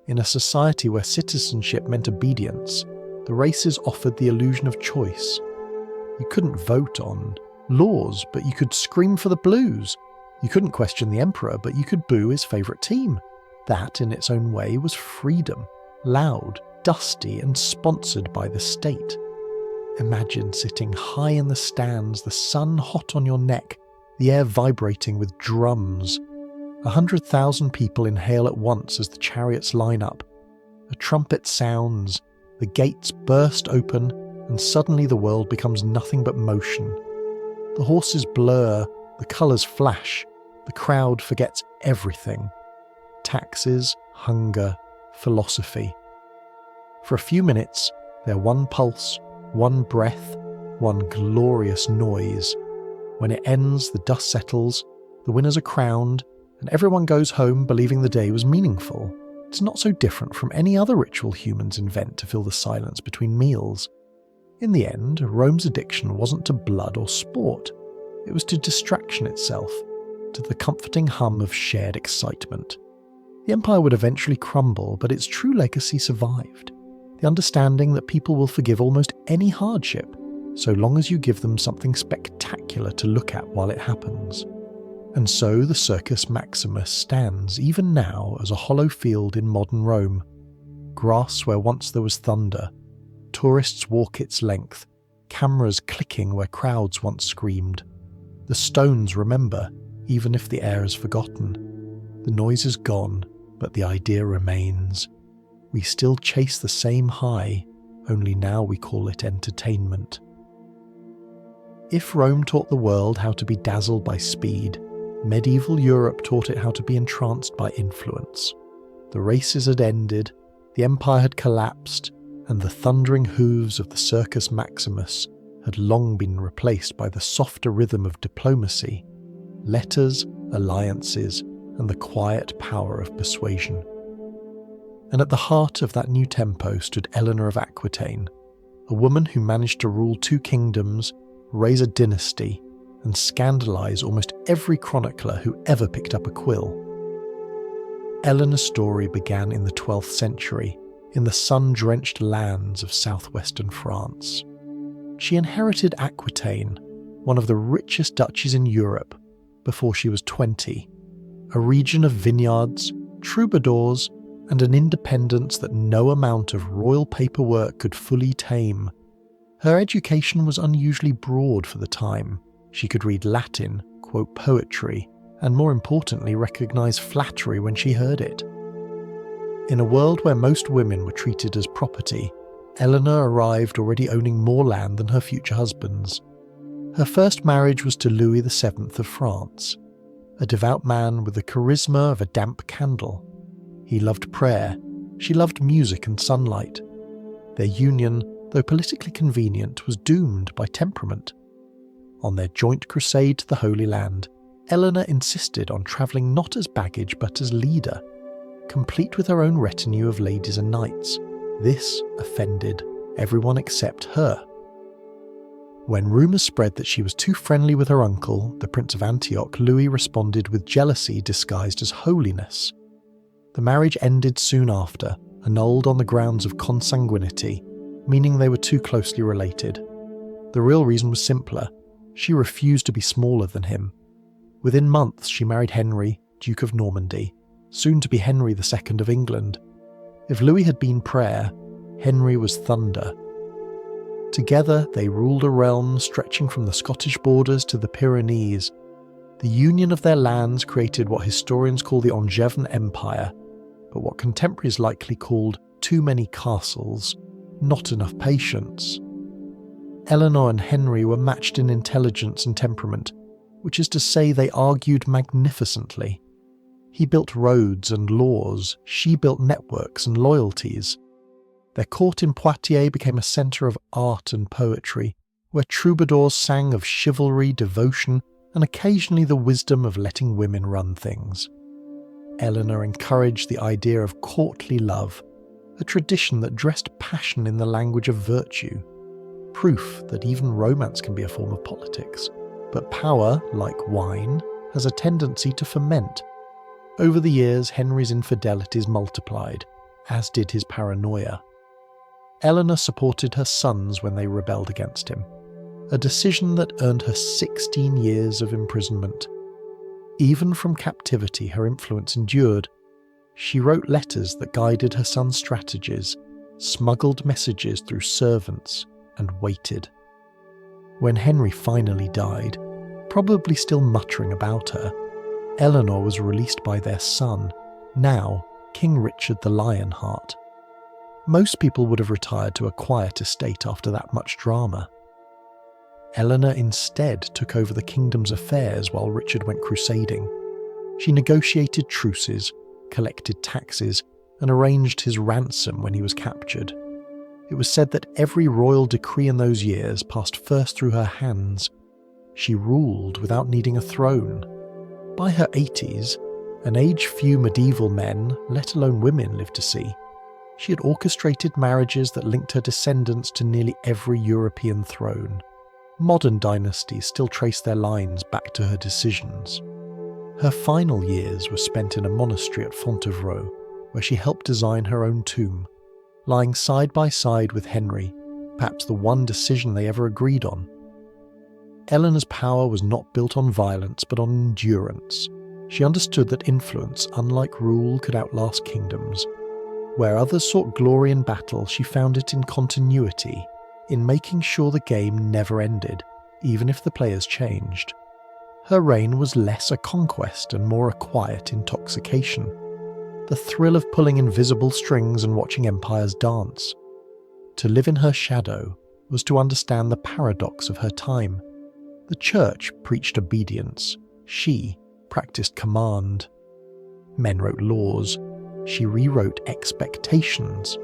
In a society where citizenship meant obedience, the races offered the illusion of choice. You couldn't vote on laws, but you could scream for the blues. You couldn't question the emperor, but you could boo his favourite team. That, in its own way, was freedom, loud, dusty and sponsored by the state. Imagine sitting high in the stands, the sun hot on your neck, the air vibrating with drums. 100,000 people inhale at once as the chariots line up. A trumpet sounds, the gates burst open, and suddenly the world becomes nothing but motion. The horses blur, the colours flash, the crowd forgets everything. Taxes, hunger, philosophy. For a few minutes, they're one pulse, one breath, one glorious noise. When it ends, the dust settles, the winners are crowned, and everyone goes home believing the day was meaningful. It's not so different from any other ritual humans invent to fill the silence between meals. In the end, Rome's addiction wasn't to blood or sport. It was to distraction itself, to the comforting hum of shared excitement. The empire would eventually crumble, but its true legacy survived. The understanding that people will forgive almost any hardship, so long as you give them something spectacular to look at while it happens. And so the Circus Maximus stands even now as a hollow field in modern Rome. Grass where once there was thunder. Tourists walk its length, cameras clicking where crowds once screamed. The stones remember, even if the air is forgotten. The noise is gone, but the idea remains. We still chase the same high, only now we call it entertainment. If Rome taught the world how to be dazzled by speed, medieval Europe taught it how to be entranced by influence. The races had ended, the empire had collapsed, and the thundering hooves of the Circus Maximus had long been replaced by the softer rhythm of diplomacy, letters, alliances, and the quiet power of persuasion. And at the heart of that new tempo stood Eleanor of Aquitaine, a woman who managed to rule 2 kingdoms, raise a dynasty, and scandalise almost every chronicler who ever picked up a quill. Eleanor's story began in the 12th century, in the sun-drenched lands of southwestern France. She inherited Aquitaine, one of the richest duchies in Europe, before she was 20, a region of vineyards, troubadours, and an independence that no amount of royal paperwork could fully tame. Her education was unusually broad for the time. She could read Latin, quote poetry, and more importantly recognise flattery when she heard it. In a world where most women were treated as property, Eleanor arrived already owning more land than her future husbands. Her first marriage was to Louis VII of France, a devout man with the charisma of a damp candle. He loved prayer, she loved music and sunlight. Their union, though politically convenient, was doomed by temperament. On their joint crusade to the Holy Land, Eleanor insisted on travelling not as baggage but as leader, complete with her own retinue of ladies and knights. This offended everyone except her. When rumours spread that she was too friendly with her uncle, the Prince of Antioch, Louis responded with jealousy disguised as holiness. The marriage ended soon after, annulled on the grounds of consanguinity, meaning they were too closely related. The real reason was simpler. She refused to be smaller than him. Within months she married Henry, Duke of Normandy, soon to be Henry II of England. If Louis had been prayer, Henry was thunder. Together they ruled a realm stretching from the Scottish borders to the Pyrenees. The union of their lands created what historians call the Angevin Empire, but what contemporaries likely called too many castles, not enough patience. Eleanor and Henry were matched in intelligence and temperament, which is to say they argued magnificently. He built roads and laws, she built networks and loyalties. Their court in Poitiers became a centre of art and poetry, where troubadours sang of chivalry, devotion, and occasionally the wisdom of letting women run things. Eleanor encouraged the idea of courtly love, a tradition that dressed passion in the language of virtue, proof that even romance can be a form of politics. But power, like wine, has a tendency to ferment. Over the years, Henry's infidelities multiplied, as did his paranoia. Eleanor supported her sons when they rebelled against him, a decision that earned her 16 years of imprisonment. Even from captivity, her influence endured. She wrote letters that guided her son's strategies, smuggled messages through servants, and waited. When Henry finally died, probably still muttering about her, Eleanor was released by their son, now King Richard the Lionheart. Most people would have retired to a quiet estate after that much drama. Eleanor instead took over the kingdom's affairs while Richard went crusading. She negotiated truces, collected taxes, and arranged his ransom when he was captured. It was said that every royal decree in those years passed first through her hands. She ruled without needing a throne. By her 80s, an age few medieval men, let alone women, lived to see, she had orchestrated marriages that linked her descendants to nearly every European throne. Modern dynasties still trace their lines back to her decisions. Her final years were spent in a monastery at Fontevraud, where she helped design her own tomb, lying side by side with Henry, perhaps the one decision they ever agreed on. Eleanor's power was not built on violence but on endurance. She understood that influence, unlike rule, could outlast kingdoms. Where others sought glory in battle, she found it in continuity, in making sure the game never ended, even if the players changed. Her reign was less a conquest and more a quiet intoxication. The thrill of pulling invisible strings and watching empires dance. To live in her shadow was to understand the paradox of her time. The church preached obedience. She practiced command. Men wrote laws. She rewrote expectations.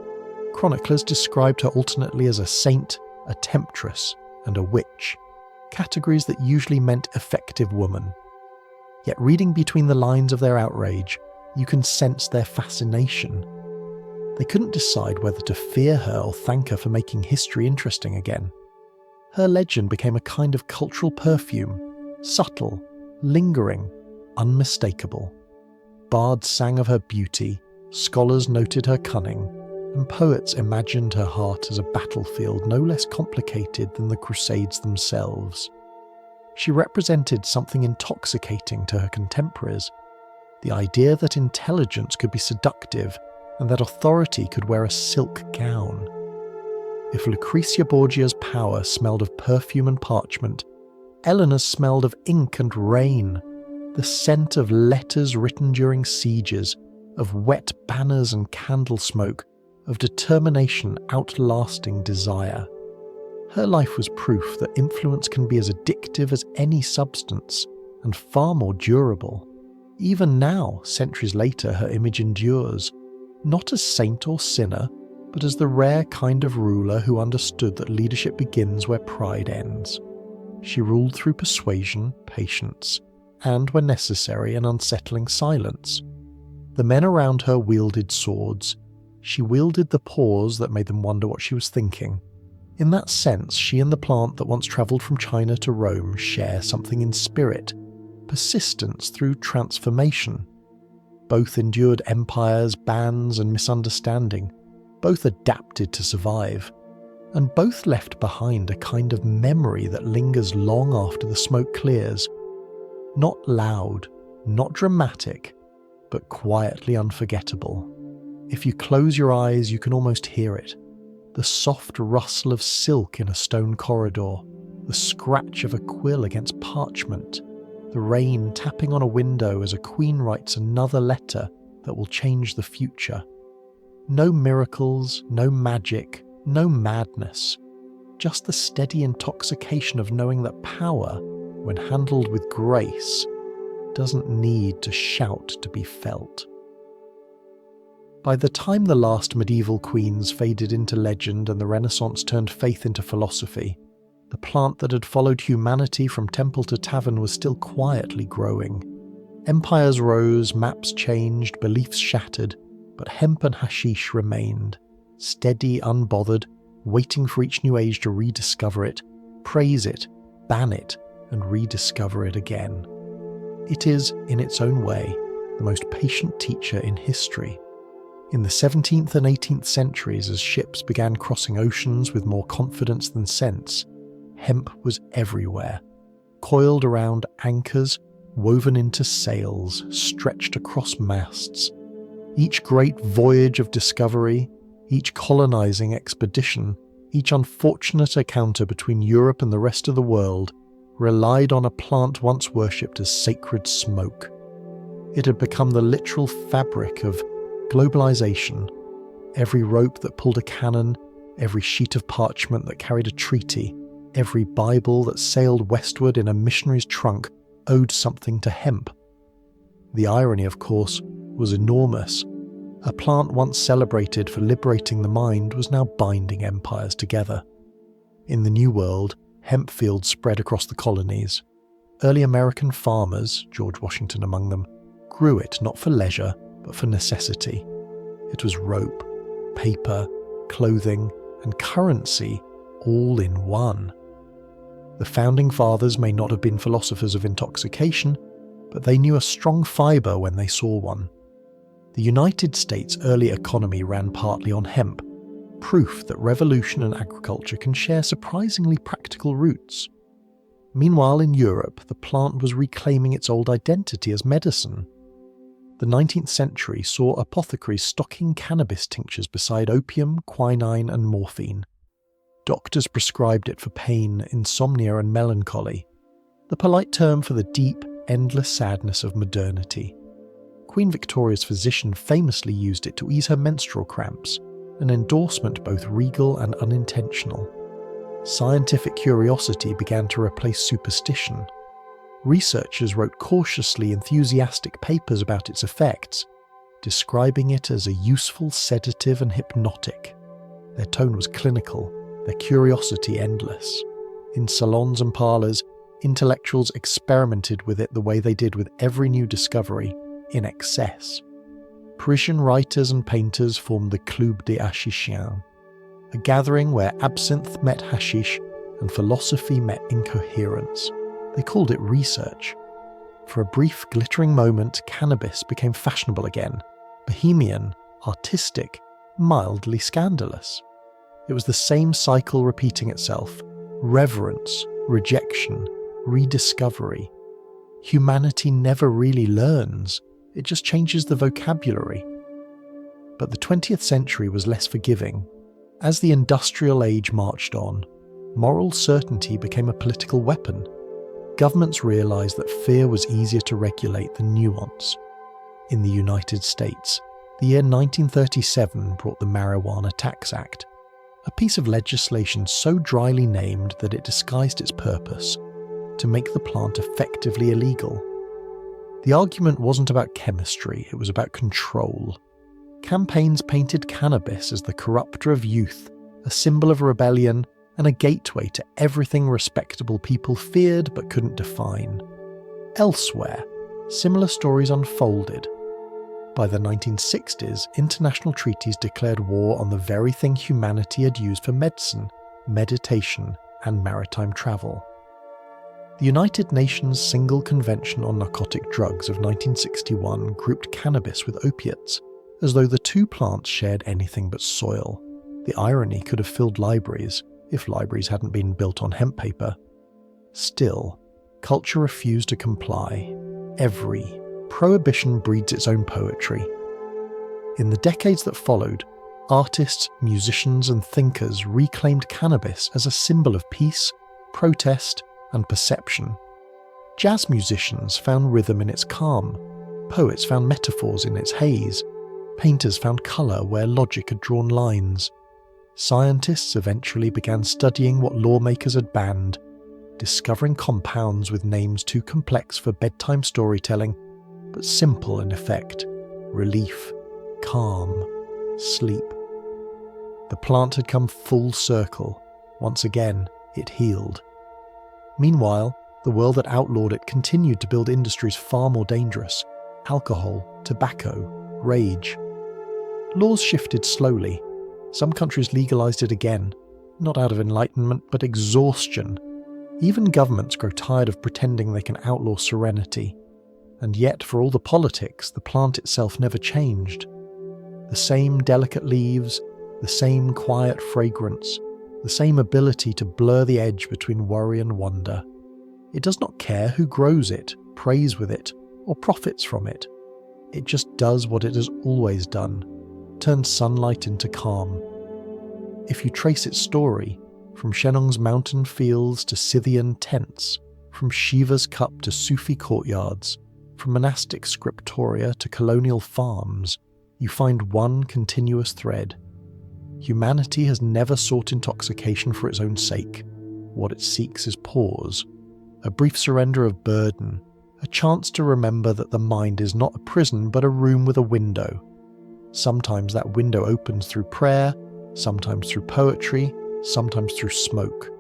Chroniclers described her alternately as a saint, a temptress, and a witch, categories that usually meant effective woman. Yet reading between the lines of their outrage, you can sense their fascination. They couldn't decide whether to fear her or thank her for making history interesting again. Her legend became a kind of cultural perfume, subtle, lingering, unmistakable. Bards sang of her beauty, scholars noted her cunning, and poets imagined her heart as a battlefield no less complicated than the Crusades themselves. She represented something intoxicating to her contemporaries, the idea that intelligence could be seductive and that authority could wear a silk gown. If Lucrezia Borgia's power smelled of perfume and parchment, Eleanor's smelled of ink and rain, the scent of letters written during sieges, of wet banners and candle smoke, of determination outlasting desire. Her life was proof that influence can be as addictive as any substance, and far more durable. Even now, centuries later, her image endures, not as saint or sinner, but as the rare kind of ruler who understood that leadership begins where pride ends. She ruled through persuasion, patience, and, when necessary, an unsettling silence. The men around her wielded swords. She wielded the pause that made them wonder what she was thinking. In that sense, she and the plant that once travelled from China to Rome share something in spirit, persistence through transformation. Both endured empires, bans, and misunderstanding. Both adapted to survive. And both left behind a kind of memory that lingers long after the smoke clears. Not loud, not dramatic, but quietly unforgettable. If you close your eyes, you can almost hear it. The soft rustle of silk in a stone corridor, the scratch of a quill against parchment, the rain tapping on a window as a queen writes another letter that will change the future. No miracles, no magic, no madness, just the steady intoxication of knowing that power, when handled with grace, doesn't need to shout to be felt. By the time the last medieval queens faded into legend and the Renaissance turned faith into philosophy, the plant that had followed humanity from temple to tavern was still quietly growing. Empires rose, maps changed, beliefs shattered, but hemp and hashish remained, steady, unbothered, waiting for each new age to rediscover it, praise it, ban it, and rediscover it again. It is, in its own way, the most patient teacher in history. In the 17th and 18th centuries, as ships began crossing oceans with more confidence than sense, hemp was everywhere, coiled around anchors, woven into sails, stretched across masts. Each great voyage of discovery, Each colonizing expedition, each unfortunate encounter between Europe and the rest of the world, relied on a plant once worshipped as sacred smoke. It had become the literal fabric of globalization. Every rope that pulled a cannon, every sheet of parchment that carried a treaty, every Bible that sailed westward in a missionary's trunk owed something to hemp. The irony, of course, was enormous. A plant once celebrated for liberating the mind was now binding empires together. In the New World, hemp fields spread across the colonies. Early American farmers, George Washington among them, grew it not for leisure, but for necessity. It was rope, paper, clothing, and currency all in one. The founding fathers may not have been philosophers of intoxication, but they knew a strong fibre when they saw one. The United States' early economy ran partly on hemp, proof that revolution and agriculture can share surprisingly practical roots. Meanwhile, in Europe, the plant was reclaiming its old identity as medicine. The 19th century saw apothecaries stocking cannabis tinctures beside opium, quinine, and morphine. Doctors prescribed it for pain, insomnia, and melancholy, the polite term for the deep, endless sadness of modernity. Queen Victoria's physician famously used it to ease her menstrual cramps, an endorsement both regal and unintentional. Scientific curiosity began to replace superstition. Researchers wrote cautiously enthusiastic papers about its effects, describing it as a useful sedative and hypnotic. Their tone was clinical, their curiosity endless. In salons and parlours, intellectuals experimented with it the way they did with every new discovery, in excess. Parisian writers and painters formed the Club des Hachiciens, a gathering where absinthe met hashish and philosophy met incoherence. They called it research. For a brief, glittering moment, cannabis became fashionable again, bohemian, artistic, mildly scandalous. It was the same cycle repeating itself: reverence, rejection, rediscovery. Humanity never really learns, it just changes the vocabulary. But the 20th century was less forgiving. As the industrial age marched on, moral certainty became a political weapon. Governments realised that fear was easier to regulate than nuance. In the United States, the year 1937 brought the Marijuana Tax Act, a piece of legislation so dryly named that it disguised its purpose: to make the plant effectively illegal. The argument wasn't about chemistry, it was about control. Campaigns painted cannabis as the corrupter of youth, a symbol of rebellion, and a gateway to everything respectable people feared but couldn't define. Elsewhere, similar stories unfolded. By the 1960s, international treaties declared war on the very thing humanity had used for medicine, meditation, and maritime travel. The United Nations Single Convention on Narcotic Drugs of 1961 grouped cannabis with opiates, as though the two plants shared anything but soil. The irony could have filled libraries, if libraries hadn't been built on hemp paper. Still, culture refused to comply. Every prohibition breeds its own poetry. In the decades that followed, artists, musicians, and thinkers reclaimed cannabis as a symbol of peace, protest, and perception. Jazz musicians found rhythm in its calm, poets found metaphors in its haze, painters found colour where logic had drawn lines. Scientists eventually began studying what lawmakers had banned, discovering compounds with names too complex for bedtime storytelling, but simple in effect: relief, calm, sleep. The plant had come full circle. Once again, it healed. Meanwhile, the world that outlawed it continued to build industries far more dangerous: alcohol, tobacco, rage. Laws shifted slowly. Some countries legalised it again, not out of enlightenment but exhaustion. Even governments grow tired of pretending they can outlaw serenity. And yet, for all the politics, the plant itself never changed. The same delicate leaves, the same quiet fragrance, the same ability to blur the edge between worry and wonder. It does not care who grows it, prays with it, or profits from it. It just does what it has always done: turned sunlight into calm. If you trace its story, from Shennong's mountain fields to Scythian tents, from Shiva's cup to Sufi courtyards, from monastic scriptoria to colonial farms, you find one continuous thread. Humanity has never sought intoxication for its own sake. What it seeks is pause, a brief surrender of burden, a chance to remember that the mind is not a prison but a room with a window. Sometimes that window opens through prayer, sometimes through poetry, sometimes through smoke.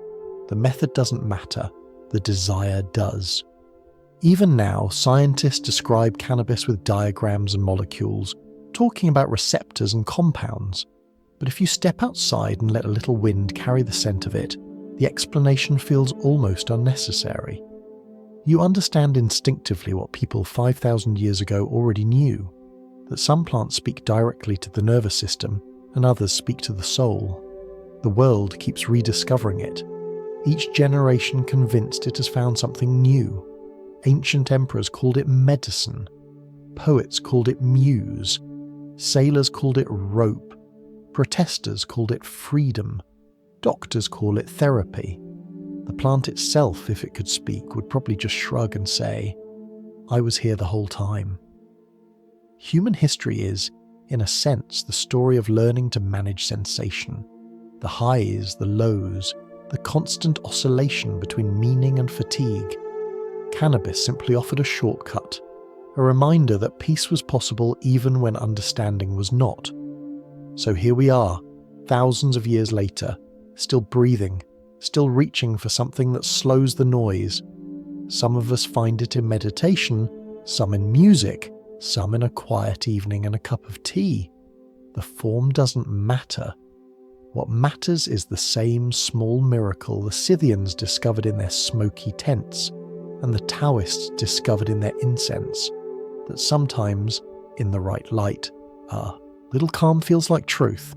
The method doesn't matter, the desire does. Even now, scientists describe cannabis with diagrams and molecules, talking about receptors and compounds. But if you step outside and let a little wind carry the scent of it, the explanation feels almost unnecessary. You understand instinctively what people 5,000 years ago already knew, that some plants speak directly to the nervous system and others speak to the soul. The world keeps rediscovering it, each generation convinced it has found something new. Ancient emperors called it medicine, poets called it muse, sailors called it rope, protesters called it freedom, doctors call it therapy. The plant itself, if it could speak, would probably just shrug and say, "I was here the whole time." Human history is, in a sense, the story of learning to manage sensation. The highs, the lows, the constant oscillation between meaning and fatigue. Cannabis simply offered a shortcut, a reminder that peace was possible even when understanding was not. So here we are, thousands of years later, still breathing, still reaching for something that slows the noise. Some of us find it in meditation, some in music, some in a quiet evening and a cup of tea. The form doesn't matter. What matters is the same small miracle the Scythians discovered in their smoky tents, and the Taoists discovered in their incense, that sometimes, in the right light, a little calm feels like truth,